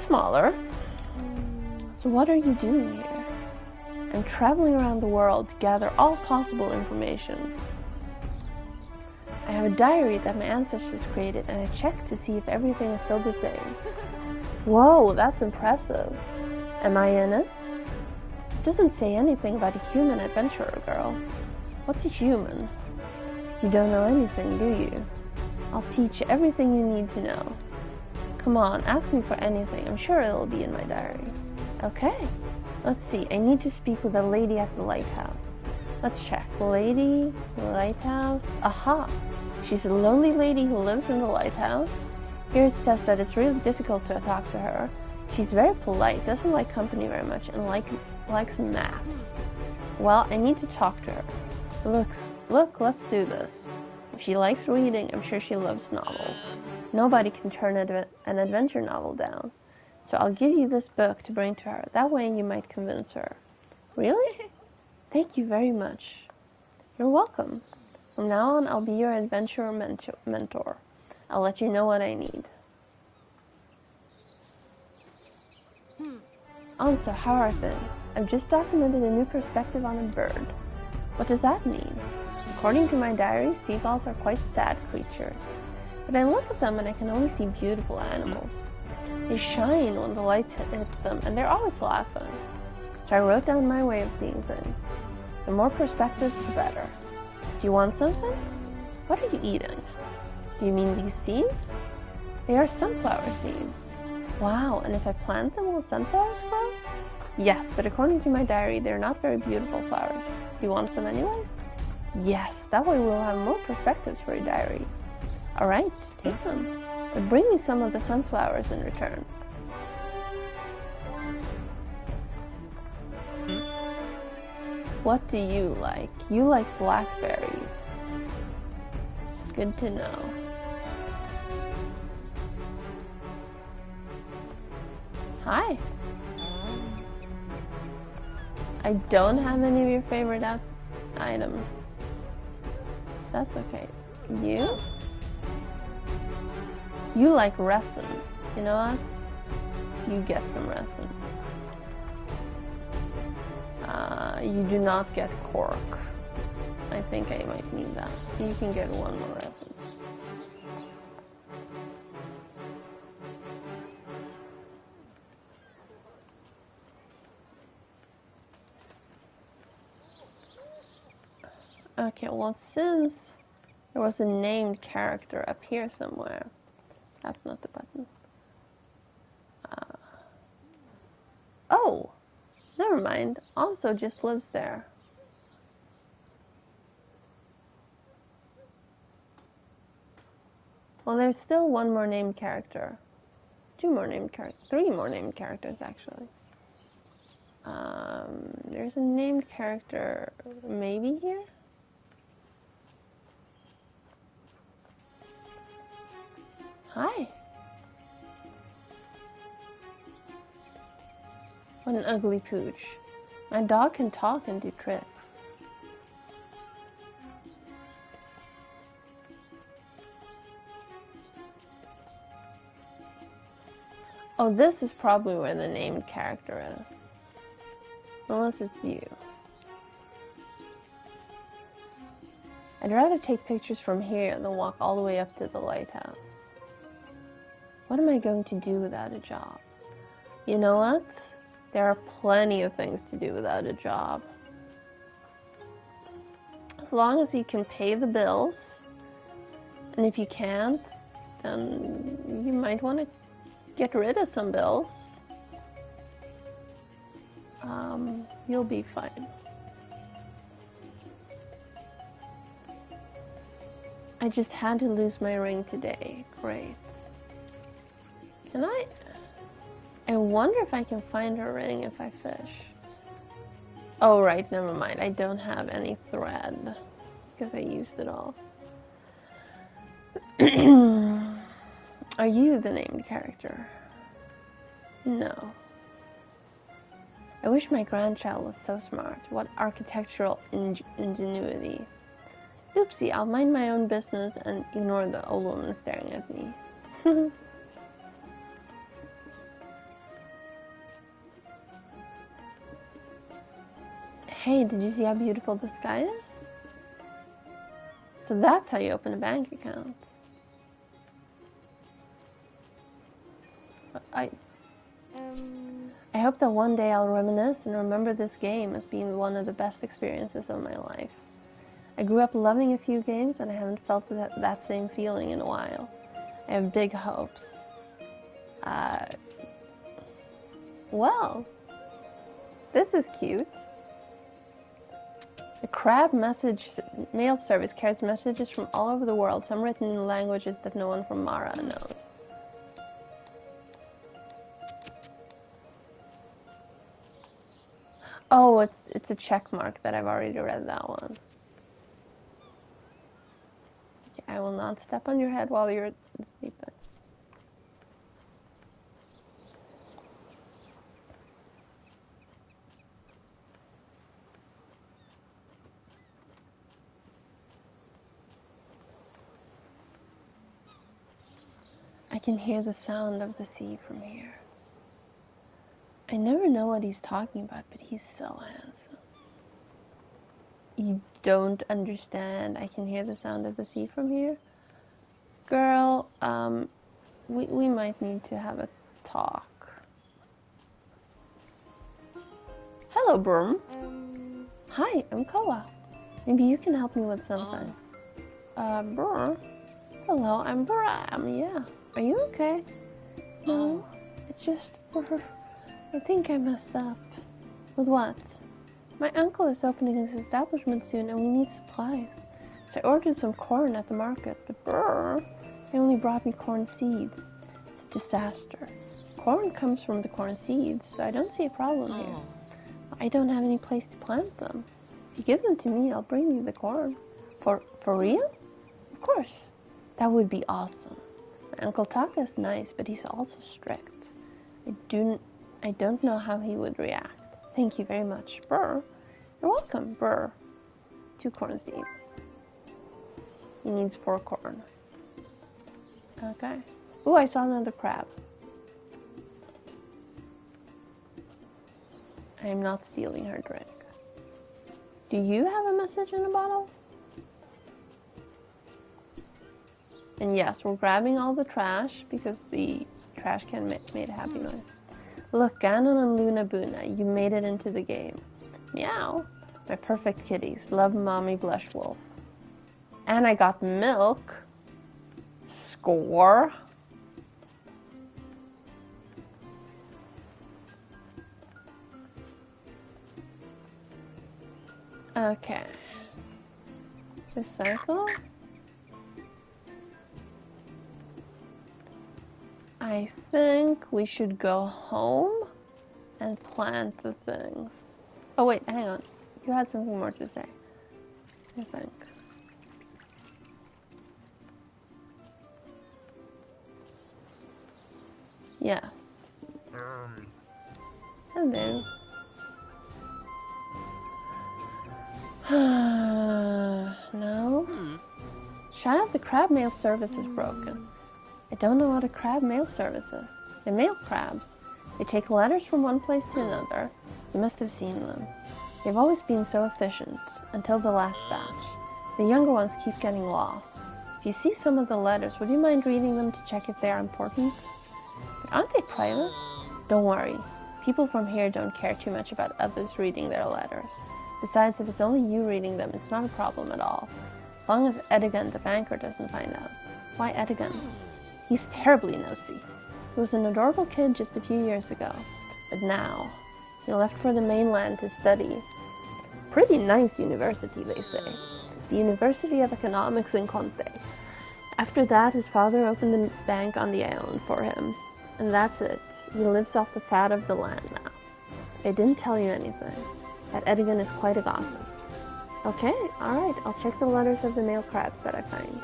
Smaller. So what are you doing here? I'm traveling around the world to gather all possible information. I have a diary that my ancestors created, and I checked to see if everything is still the same. Whoa, that's impressive. Am I in it? It doesn't say anything about a human adventurer girl. What's a human? You don't know anything, do you? I'll teach you everything you need to know. Come on, ask me for anything. I'm sure it'll be in my diary. Okay. Let's see. I need to speak with a lady at the lighthouse. Let's check. Lady, lighthouse. Aha! She's a lonely lady who lives in the lighthouse. Here it says that it's really difficult to talk to her. She's very polite, doesn't like company very much, and likes maps. Well, I need to talk to her. Look, let's do this. If she likes reading, I'm sure she loves novels. Nobody can turn an adventure novel down. So I'll give you this book to bring to her. That way you might convince her. Really? Thank you very much. You're welcome. From now on, I'll be your adventurer mentor. I'll let you know what I need. Also, how are things? I've just documented a new perspective on a bird. What does that mean? According to my diary, seagulls are quite sad creatures. But I look at them and I can only see beautiful animals. They shine when the light hits them, and they're always laughing. So I wrote down my way of seeing things. The more perspectives, the better. Do you want something? What are you eating? Do you mean these seeds? They are sunflower seeds. Wow, and if I plant them, will sunflowers grow? Yes, but according to my diary, they're not very beautiful flowers. Do you want some anyways? Yes, that way we'll have more perspectives for your diary. Alright, take them. But bring me some of the sunflowers in return. What do you like? You like blackberries. Good to know. Hi. I don't have any of your favorite items. That's okay. You? You like resin. You know what? You get some resin. You do not get cork. I think I might need that. You can get one more resin. Okay, well, since there was a named character up here somewhere, that's not the button. Oh, never mind. Anso just lives there. Well, there's still one more named character. Two more named characters. Three more named characters, actually. There's a named character maybe here? Hi. What an ugly pooch. My dog can talk and do tricks. Oh, this is probably where the named character is. Unless it's you. I'd rather take pictures from here than walk all the way up to the lighthouse. What am I going to do without a job? You know what? There are plenty of things to do without a job. As long as you can pay the bills, and if you can't, then you might want to get rid of some bills. You'll be fine. I just had to lose my ring today. Great. Can I wonder if I can find a ring if I fish. Oh, right, never mind. I don't have any thread because I used it all. Are you the named character? No. I wish my grandchild was so smart. What architectural ingenuity. Oopsie, I'll mind my own business and ignore the old woman staring at me. Hey, did you see how beautiful the sky is? It's So that's how you open a bank account. I hope that one day I'll reminisce and remember this game as being one of the best experiences of my life. I grew up loving a few games and I haven't felt that same feeling in a while. I have big hopes. Well, this is cute. The Crab mail service carries messages from all over the world, some written in languages that no one from Mara knows. Oh, it's a check mark that I've already read that one. Okay, I will not step on your head while you're sleeping. I can hear the sound of the sea from here. I never know what he's talking about, but he's so handsome. You don't understand. I can hear the sound of the sea from here. Girl, we might need to have a talk. Hello, Brum. Hi, I'm Koa. Maybe you can help me with something. Brr. Hello, I'm Bram, yeah. Are you okay? No, it's just, I think I messed up. With what? My uncle is opening his establishment soon and we need supplies. So I ordered some corn at the market, but brr, they only brought me corn seeds. It's a disaster. Corn comes from the corn seeds, so I don't see a problem here. I don't have any place to plant them. If you give them to me, I'll bring you the corn. For real? Of course. That would be awesome. My Uncle Taka's nice, but he's also strict. I don't know how he would react. Thank you very much. Brr. You're welcome. Brr. 2 corn seeds. He needs 4 corn. Okay. Ooh, I saw another crab. I am not stealing her drink. Do you have a message in a bottle? And yes, we're grabbing all the trash because the trash can made a happy noise. Look, Ganon and Luna Buna, you made it into the game. Meow. My perfect kitties. Love, Mommy Blush Wolf. And I got milk. Score. Okay. Recycle. I think we should go home and plant the things. Oh wait, hang on. You had something more to say, I think. Yes. Hello. No? Child, the crab mail service is broken. I don't know what a crab mail service is. They mail crabs. They take letters from one place to another. You must have seen them. They've always been so efficient, until the last batch. The younger ones keep getting lost. If you see some of the letters, would you mind reading them to check if they are important? But aren't they private? Don't worry. People from here don't care too much about others reading their letters. Besides, if it's only you reading them, it's not a problem at all. As long as Eddigan, the banker, doesn't find out. Why Eddigan? He's terribly nosy. He was an adorable kid just a few years ago, but now he left for the mainland to study. Pretty nice university, they say. The University of Economics in Conte. After that, his father opened a bank on the island for him, and that's it. He lives off the fat of the land now. I didn't tell you anything. That Eddigan is quite a gossip. Okay, alright, I'll check the letters of the male crabs that I find.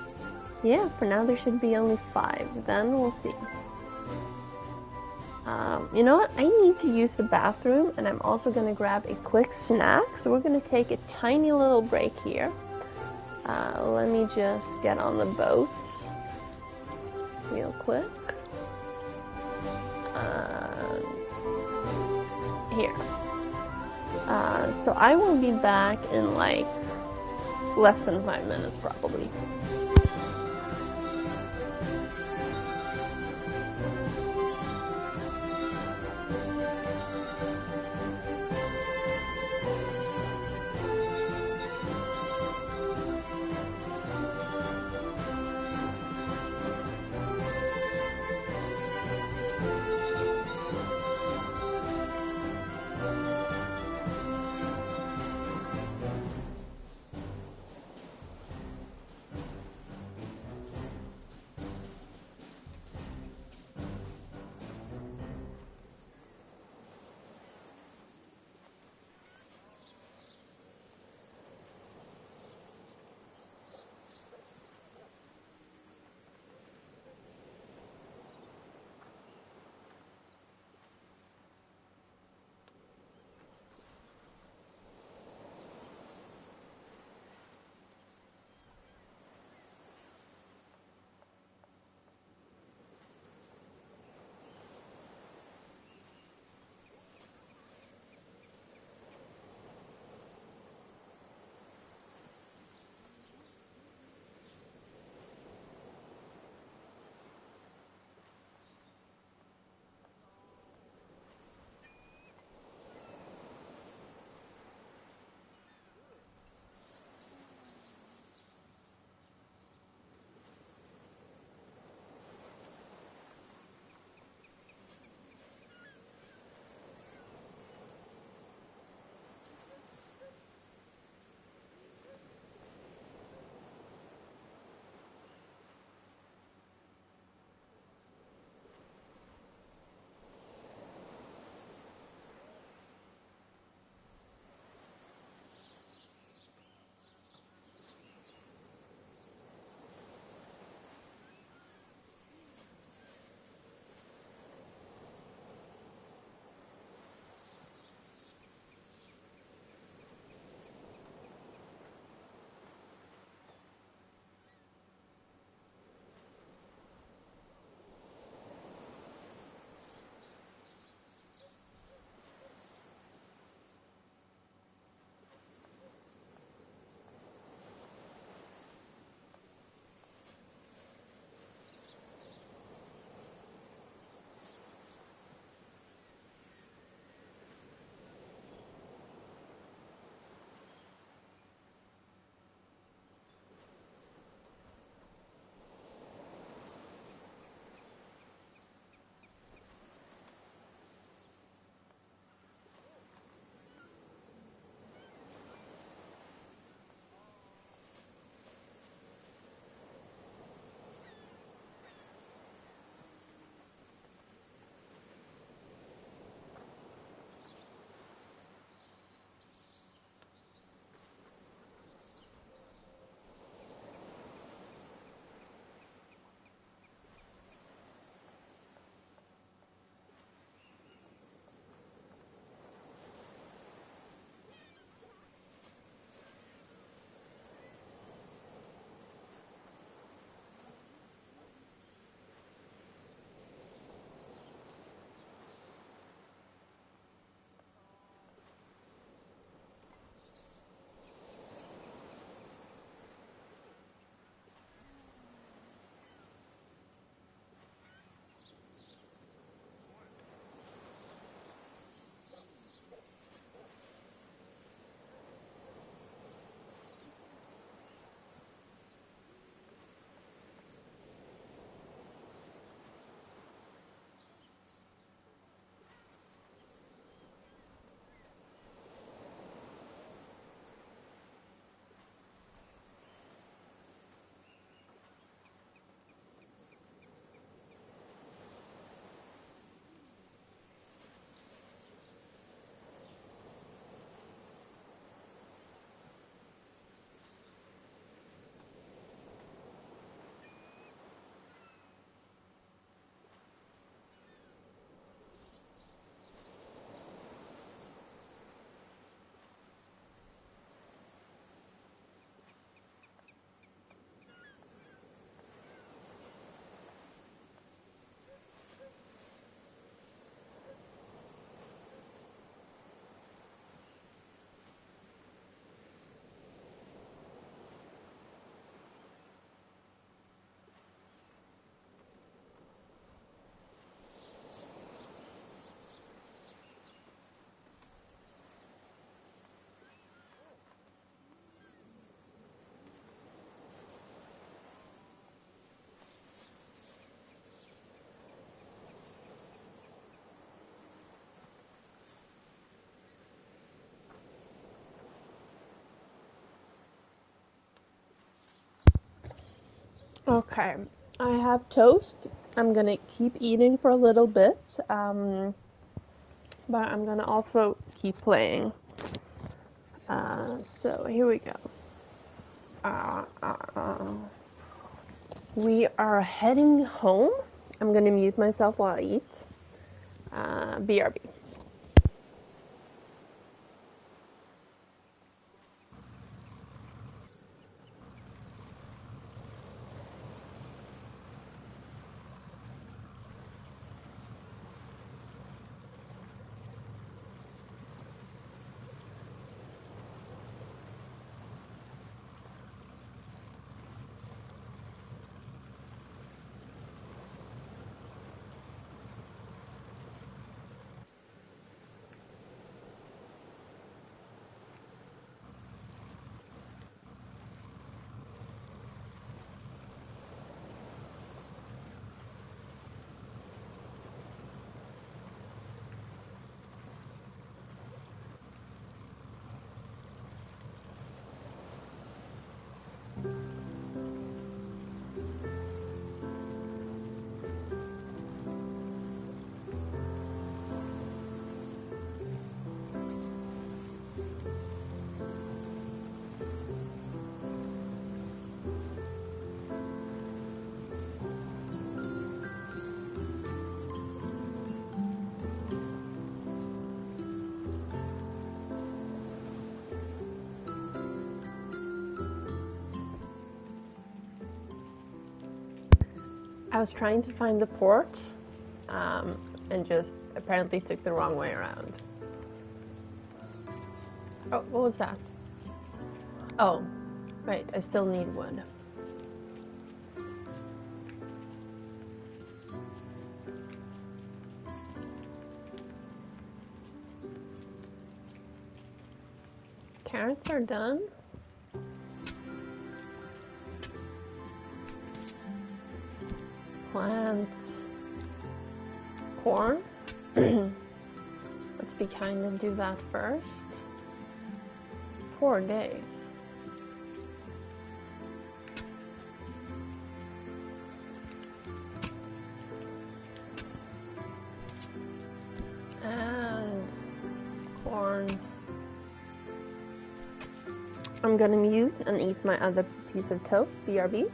Yeah, for now there should be only 5. Then we'll see. You know what? I need to use the bathroom, and I'm also going to grab a quick snack. So we're going to take a tiny little break here. Let me just get on the boat real quick. Here. So I will be back in like Less than 5 minutes, probably. Okay, I have toast. I'm gonna keep eating for a little bit, but I'm gonna also keep playing. So here we go. We are heading home. I'm gonna mute myself while I eat. BRB. I was trying to find the port, and just apparently took the wrong way around. Oh, what was that? Oh, right, I still need wood. Carrots are done. Plants. Corn. Let's be kind and do that first. 4 days. And corn. I'm gonna mute and eat my other piece of toast, BRB.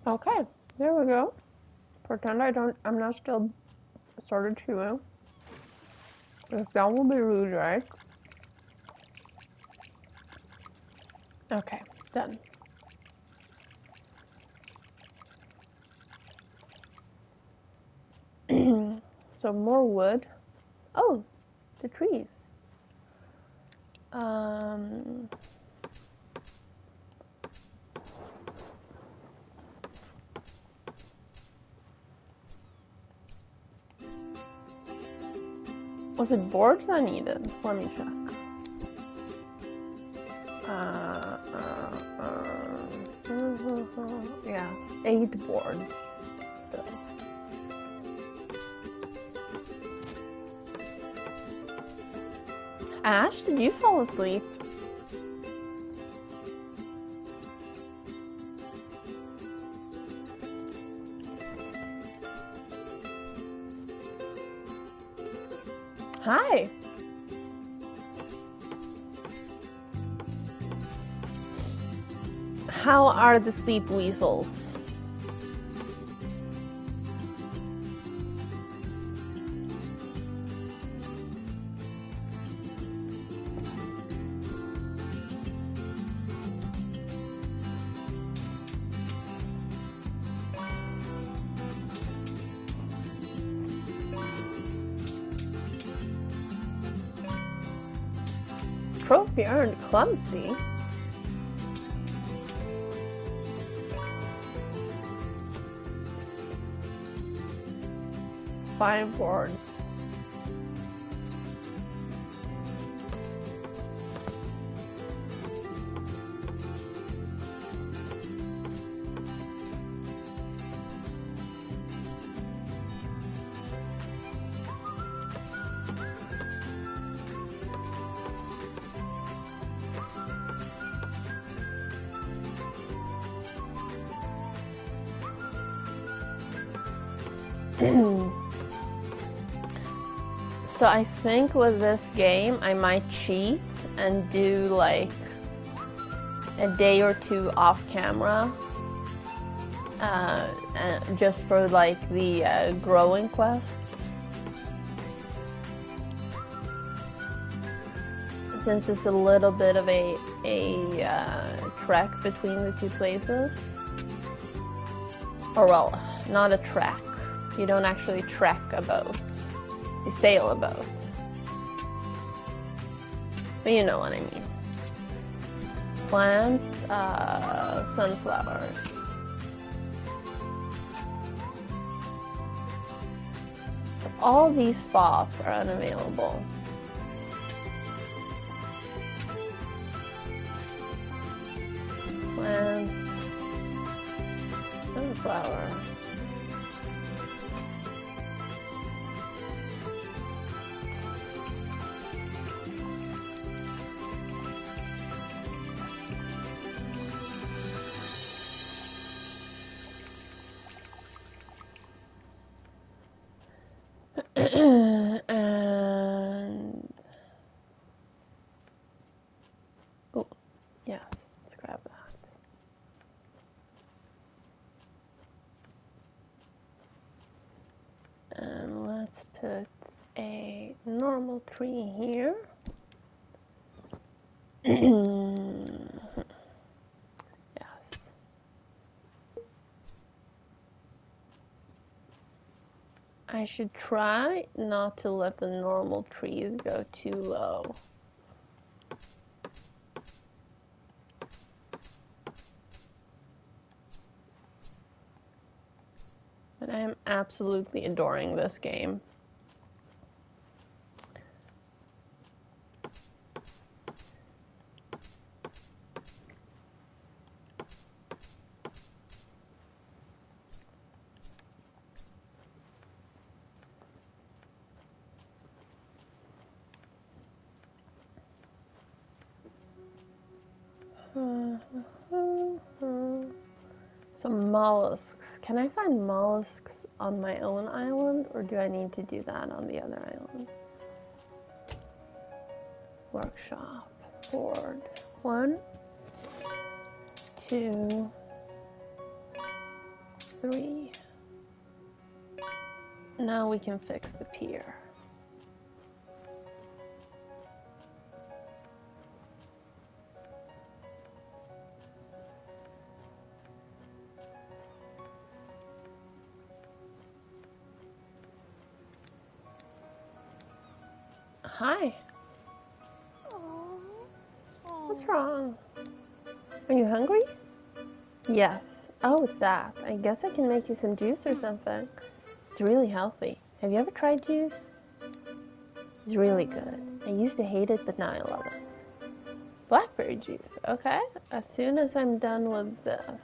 Okay, there we go. Pretend I'm not still started chewing. If that will be rude, right? Okay, done. So more wood. Oh, the trees. Was it boards I needed? Let me check. Yeah, 8 boards still. Ash, did you fall asleep? Hi. How are the sleep weasels? Trophy earned clumsy. Five boards. So I think with this game, I might cheat and do like a day or two off camera, just for like the growing quest. Since it's a little bit of a trek between the two places. Or well, not a trek. You don't actually trek a boat. You sail a boat. But you know what I mean. Plants, sunflowers. All these spots are unavailable. Plants, sunflower. And oh, yeah, let's grab that. And let's put a normal tree here. Yes. I should try not to let the normal trees go too low. But I am absolutely adoring this game. Some mollusks. Can I find mollusks on my own island, or do I need to do that on the other island? Workshop. Board. 1, 2, 3. Now we can fix the pier. Hi. What's wrong? Are you hungry? Yes. Oh, it's that. I guess I can make you some juice or something. It's really healthy. Have you ever tried juice? It's really good. I used to hate it, but now I love it. Blackberry juice. Okay. As soon as I'm done with this.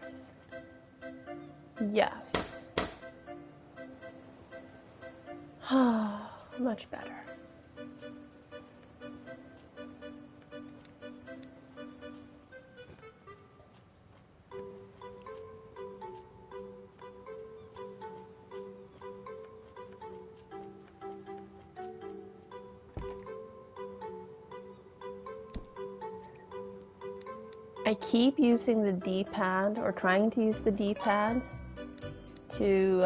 Yes. Much better. I keep using the D-pad, or trying to use the D-pad to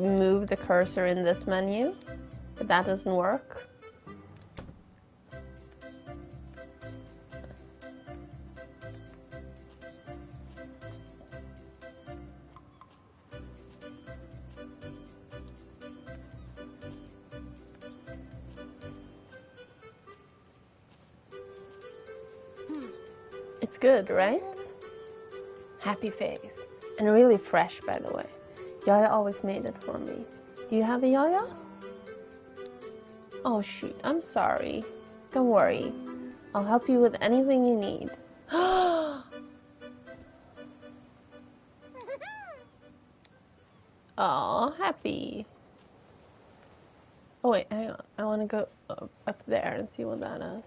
move the cursor in this menu, but that doesn't work. It's good, right? Happy face. And really fresh, by the way. Yaya always made it for me. Do you have a Yaya? Oh shoot, I'm sorry. Don't worry. I'll help you with anything you need. Aw, happy. Oh wait, hang on. I want to go up there and see what that is.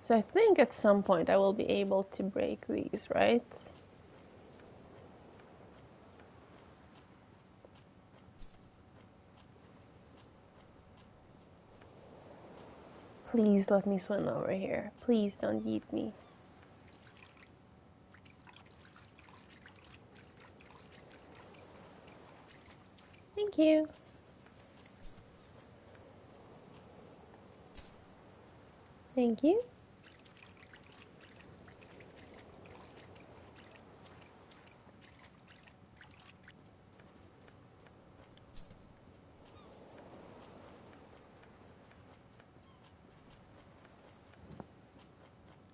So I think at some point I will be able to break these, right? Please let me swim over here. Please don't yeet me. Thank you. Thank you.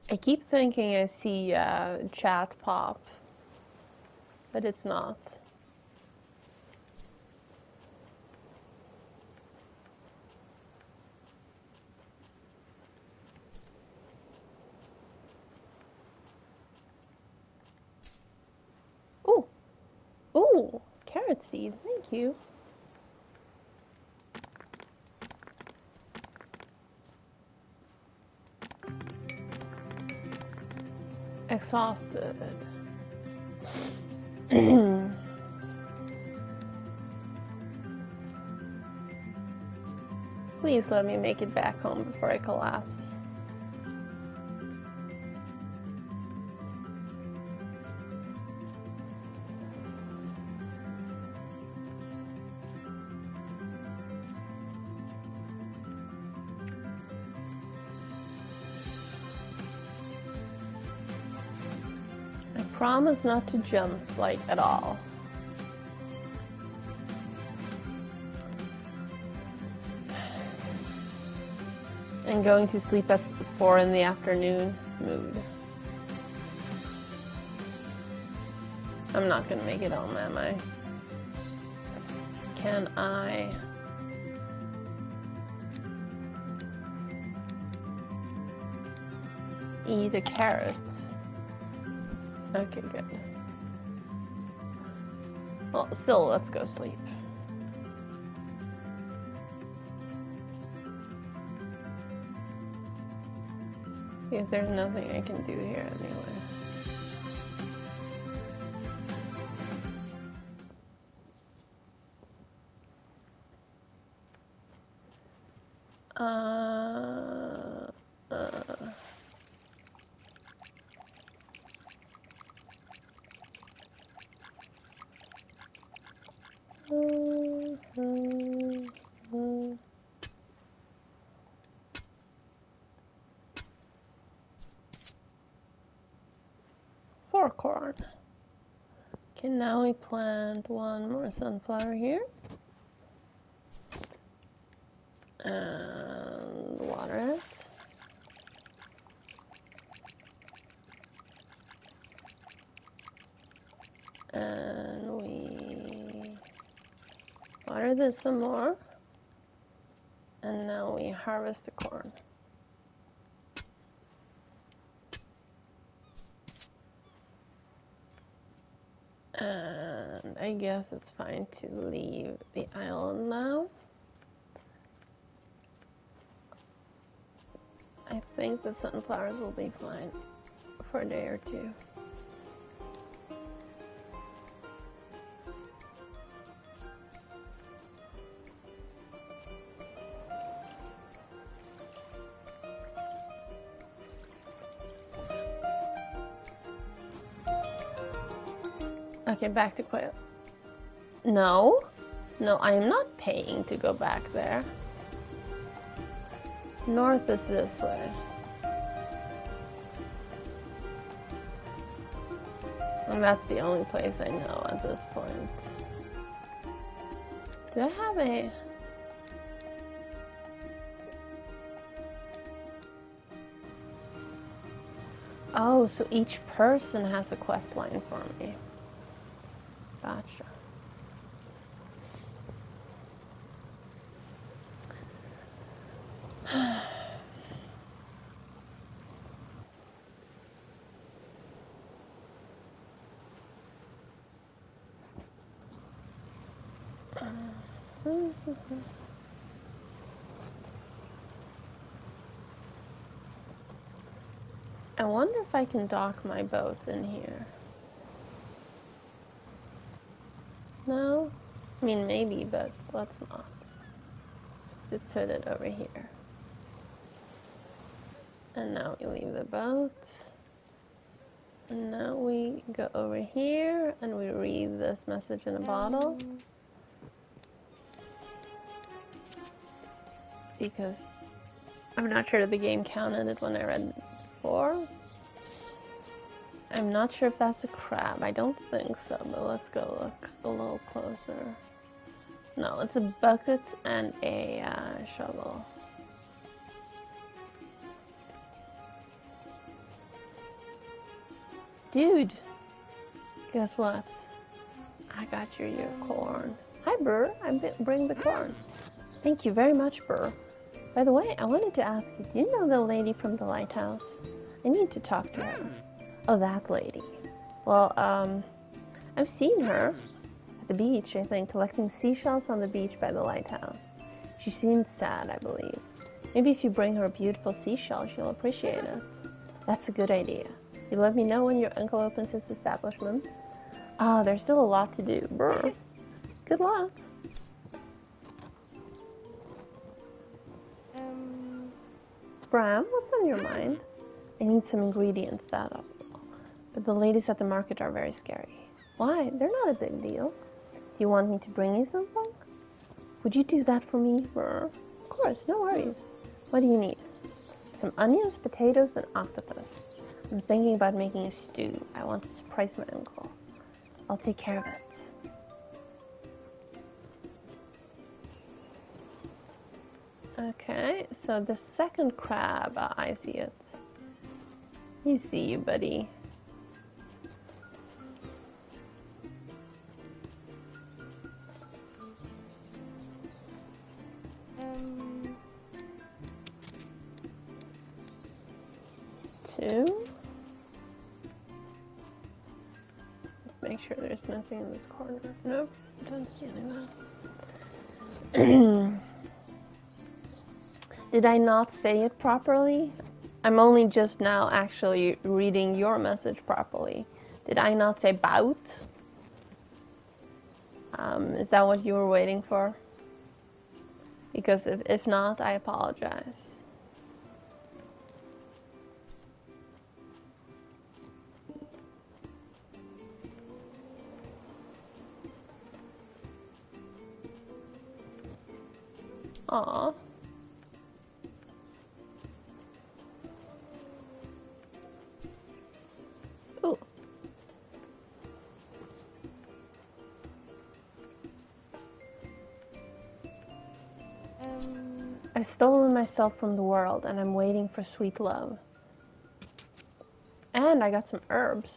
I keep thinking I see chat pop, but it's not. Ooh, ooh, carrot seed, thank you. Exhausted. Please let me make it back home before I collapse. I promise not to jump, like, at all. And going to sleep at 4 in the afternoon mood. I'm not gonna make it home, am I? Can I? Eat a carrot? Okay, good. Well, still, let's go sleep. Because there's nothing I can do here anyway. For corn. Okay, now we plant one more sunflower here. And water it. And we water this some more. And now we harvest the corn. And I guess it's fine to leave the island now. I think the sunflowers will be fine for a day or two. Okay, back to Quail. No. No, I am not paying to go back there. North is this way. And that's the only place I know at this point. Do I have a... Oh, so each person has a quest line for me. Gotcha. I wonder if I can dock my boat in here. No? I mean, maybe, but let's not. Just put it over here. And now we leave the boat. And now we go over here and we read this message in a bottle. Because I'm not sure that the game counted it when I read it before. I'm not sure if that's a crab. I don't think so, but let's go look a little closer. No, it's a bucket and a shovel. Dude, guess what? I got your corn. Hi, Burr. I bring the corn. Thank you very much, Burr. By the way, I wanted to ask you, do you know the lady from the lighthouse? I need to talk to her. Oh, that lady. Well, I've seen her at the beach, I think, collecting seashells on the beach by the lighthouse. She seemed sad, I believe. Maybe if you bring her a beautiful seashell, she'll appreciate it. That's a good idea. You let me know when your uncle opens his establishment. Ah, there's still a lot to do. Brr. Good luck. Bram, what's on your mind? I need some ingredients, that all. But the ladies at the market are very scary. Why? They're not a big deal. Do you want me to bring you something? Would you do that for me? Brr. Of course, no worries. What do you need? Some onions, potatoes, and octopus. I'm thinking about making a stew. I want to surprise my uncle. I'll take care of it. Okay, so the second crab, I see it. I see you, buddy. Two. Let's make sure there's nothing in this corner. Nope, don't see anything. Did I not say it properly? I'm only just now actually reading your message properly. Did I not say bout? Is that what you were waiting for? Because if not, I apologize. Aww. Ooh. I've stolen myself from the world and I'm waiting for sweet love. And I got some herbs.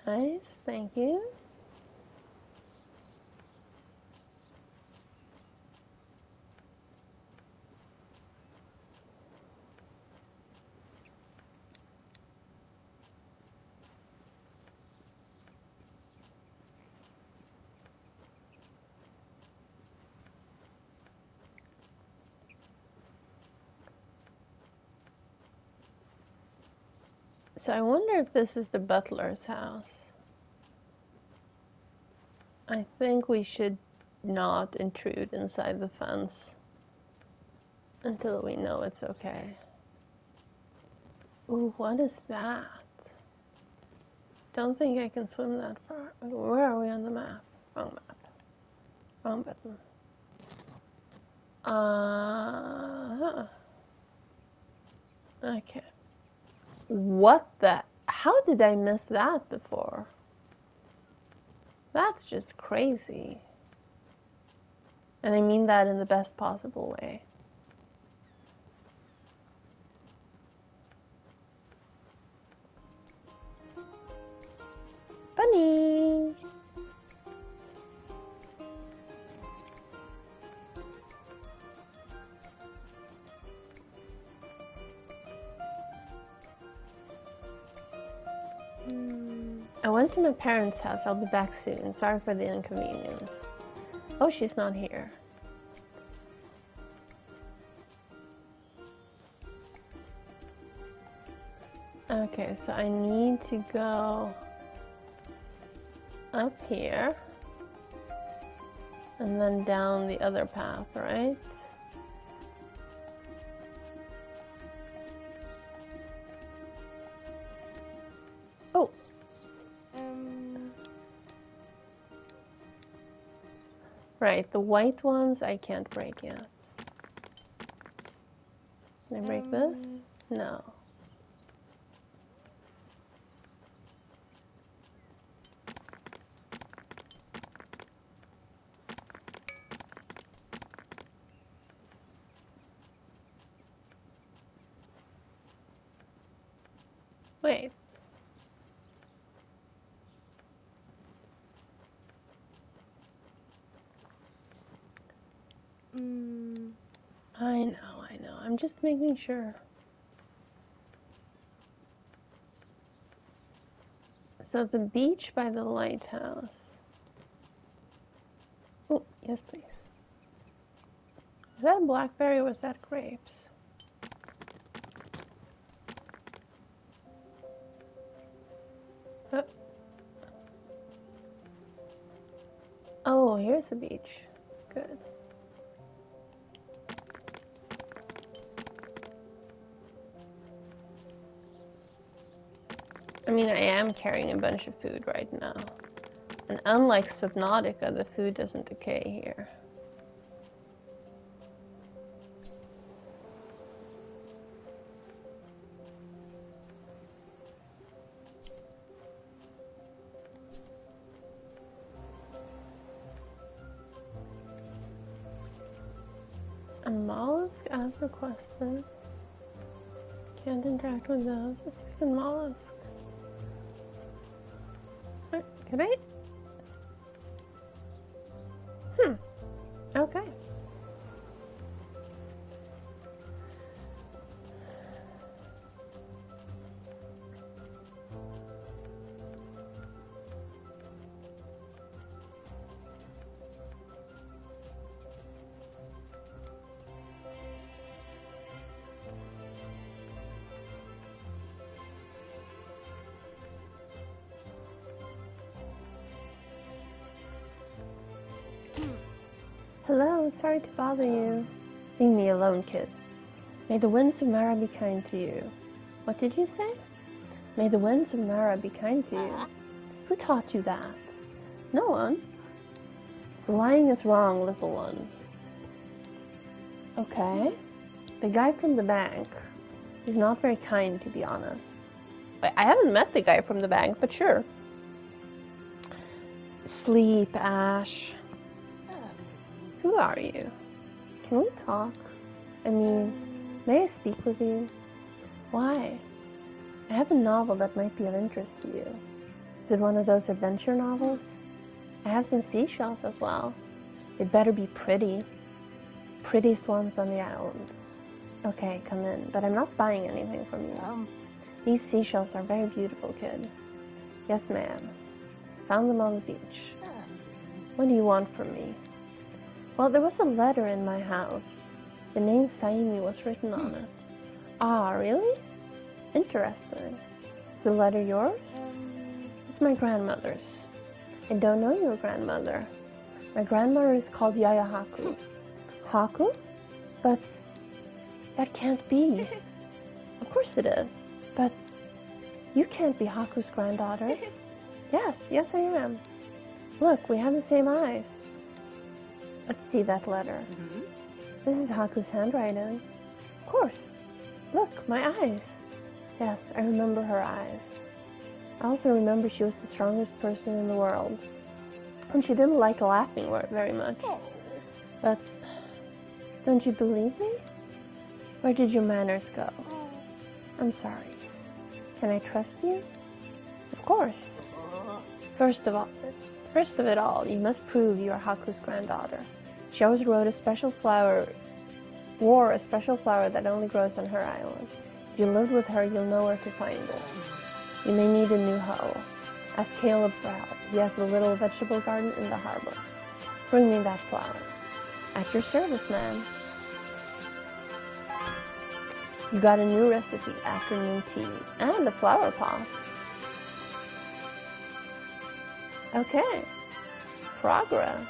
Nice, thank you. So I wonder if this is the butler's house. I think we should not intrude inside the fence until we know it's okay. Ooh, what is that? Don't think I can swim that far. Where are we on the map? Wrong map. Wrong button. Okay. What the? How did I miss that before? That's just crazy. And I mean that in the best possible way. Bunny! I went to my parents' house. I'll be back soon. Sorry for the inconvenience. Oh, she's not here. Okay, so I need to go up here and then down the other path, right? Oh. Right, the white ones I can't break yet. Can I break this? No. Wait. I know. I'm just making sure. So the beach by the lighthouse. Oh, yes, please. Is that a blackberry or was that grapes? Oh, here's the beach. Good. I mean, I am carrying a bunch of food right now. And unlike Subnautica, the food doesn't decay here. A mollusk as requested. Can't interact with those. A second mollusk. Can I? Okay. Hello, sorry to bother you. Leave me alone, kid. May the winds of Mara be kind to you. What did you say? May the winds of Mara be kind to you. Who taught you that? No one. Lying is wrong, little one. Okay. The guy from the bank. He's not very kind, to be honest. I haven't met the guy from the bank, but sure. Sleep, Ash. Who are you? Can we talk? I mean, may I speak with you? Why? I have a novel that might be of interest to you. Is it one of those adventure novels? I have some seashells as well. They'd better be pretty. Prettiest ones on the island. Okay, come in, but I'm not buying anything from you. These seashells are very beautiful, kid. Yes, ma'am. Found them on the beach. What do you want from me? Well, there was a letter in my house. The name Saimi was written on it. Ah, really? Interesting. Is the letter yours? Um, It's my grandmother's. I don't know your grandmother. My grandmother is called Yaya Haku. Haku? But that can't be. Of course it is. But you can't be Haku's granddaughter. Yes, I am. Look, we have the same eyes. Let's see that letter. This is Haku's handwriting. Of course. Look, my eyes. Yes, I remember her eyes. I also remember she was the strongest person in the world. And she didn't like laughing very much. But don't you believe me? Where did your manners go? I'm sorry. Can I trust you? Of course. First of it all, you must prove you are Haku's granddaughter. She always wore a special flower that only grows on her island. If you lived with her, you'll know where to find it. You may need a new hoe. Ask Caleb for help. He has a little vegetable garden in the harbor. Bring me that flower. At your service, ma'am. You got a new recipe, afternoon tea, and a flower pot. Okay. Progress.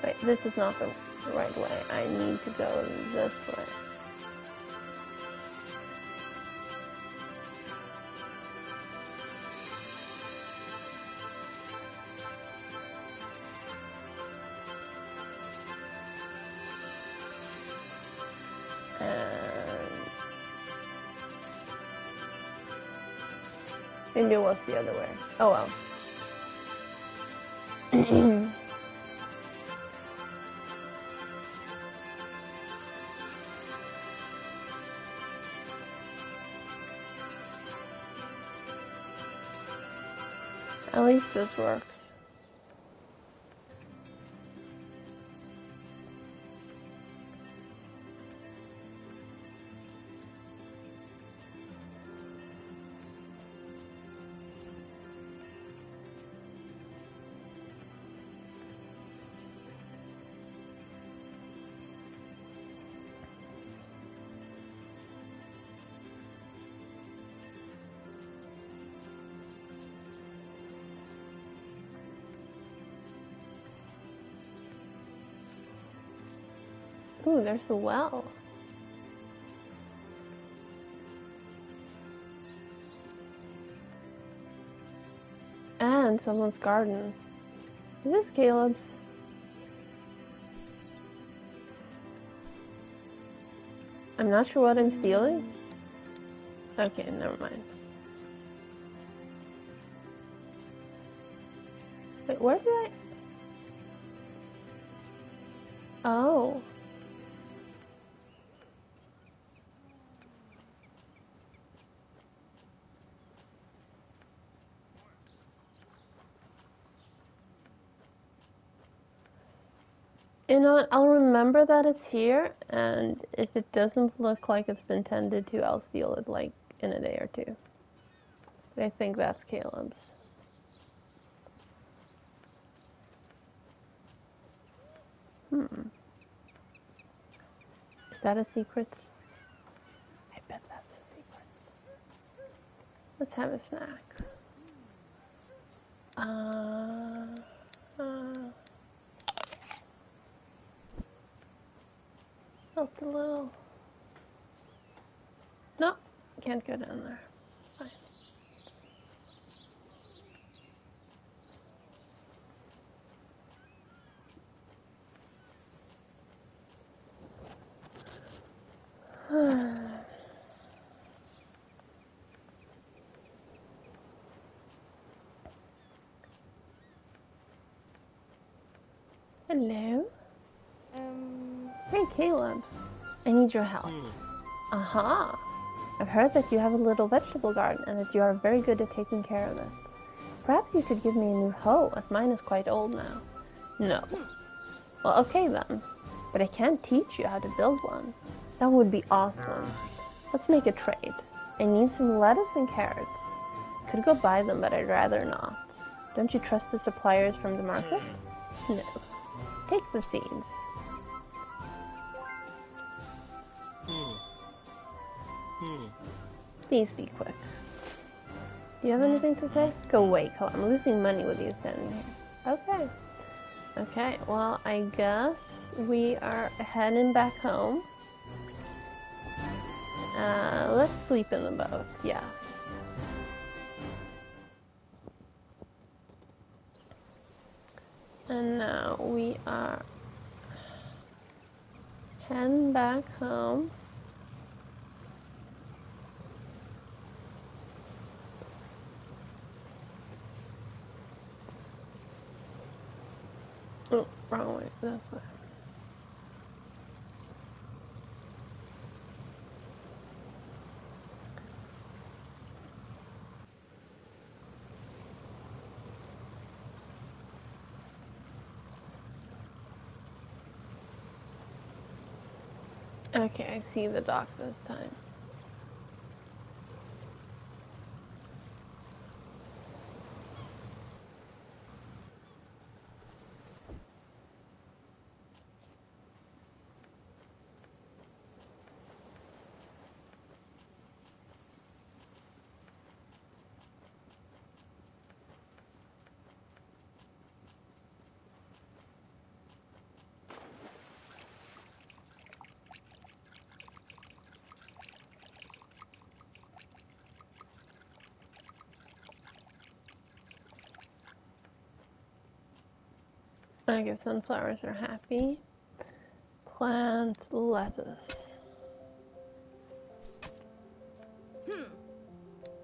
Wait, this is not the right way. I need to go this way. Maybe it was the other way. Oh well. At least this works. Ooh, there's the well. And someone's garden. Is this Caleb's? I'm not sure what I'm stealing. Okay, never mind. Wait, where did I... Oh. You know what, I'll remember that it's here, and if it doesn't look like it's been tended to, I'll steal it, like, in a day or two. I think that's Caleb's. Is that a secret? I bet that's a secret. Let's have a snack. Helped a little. No, can't go down there. Fine. Hello? Hey, Caleb. I need your help. Aha! I've heard that you have a little vegetable garden and that you are very good at taking care of it. Perhaps you could give me a new hoe, as mine is quite old now. No. Well, okay then. But I can't teach you how to build one. That would be awesome. Let's make a trade. I need some lettuce and carrots. I could go buy them, but I'd rather not. Don't you trust the suppliers from the market? No. Take the seeds. Please be quick. Do you have anything to say? Go away, Cole. I'm losing money with you standing here. Okay. Okay, well, I guess we are heading back home. Let's sleep in the boat, yeah. And now we are heading back home. Oh, wrong way, this way. Okay, I see the dock this time. I guess sunflowers are happy. Plant lettuce.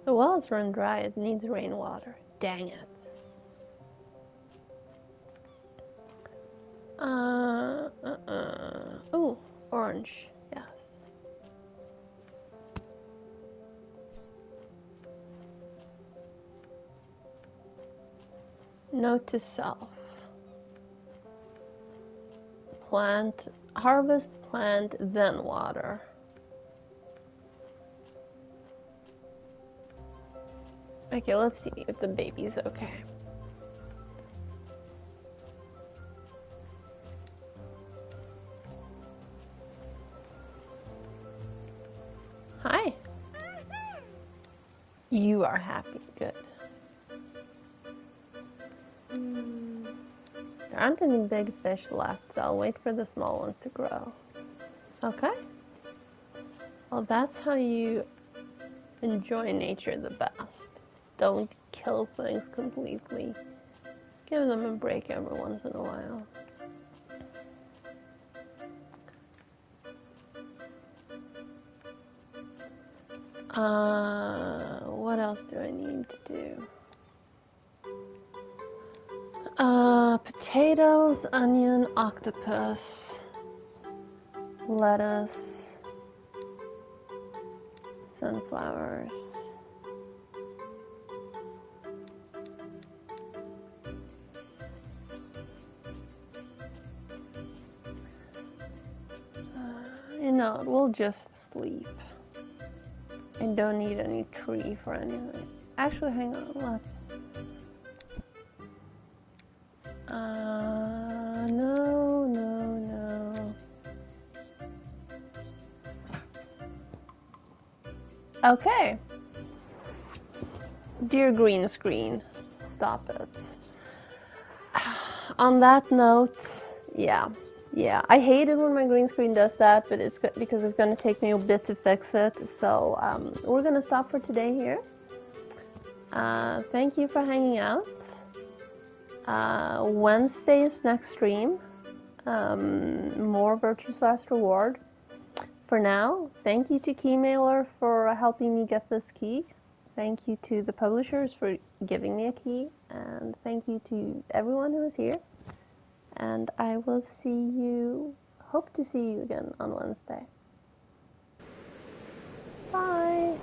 The well's run dry. It needs rainwater. Dang it. Ooh, orange. Yes. Note to self. Plant, harvest, plant, then water. Okay, let's see if the baby's okay. Hi. You are happy. Good. There aren't any big fish left, so I'll wait for the small ones to grow. Okay. Well, that's how you enjoy nature the best. Don't kill things completely. Give them a break every once in a while. What else do I need to do? Potatoes, onion, octopus, lettuce, sunflowers. You know, we'll just sleep. I don't need any tree for anything. Actually, hang on, let's... no. Okay. Dear green screen, stop it. On that note, yeah, I hate it when my green screen does that, but it's good because it's gonna take me a bit to fix it. So we're gonna stop for today here. Thank you for hanging out. Wednesday's next stream, more Virtue's Last Reward. For now, thank you to Keymailer for helping me get this key. Thank you to the publishers for giving me a key, and thank you to everyone who is here. And I will hope to see you again on Wednesday. Bye!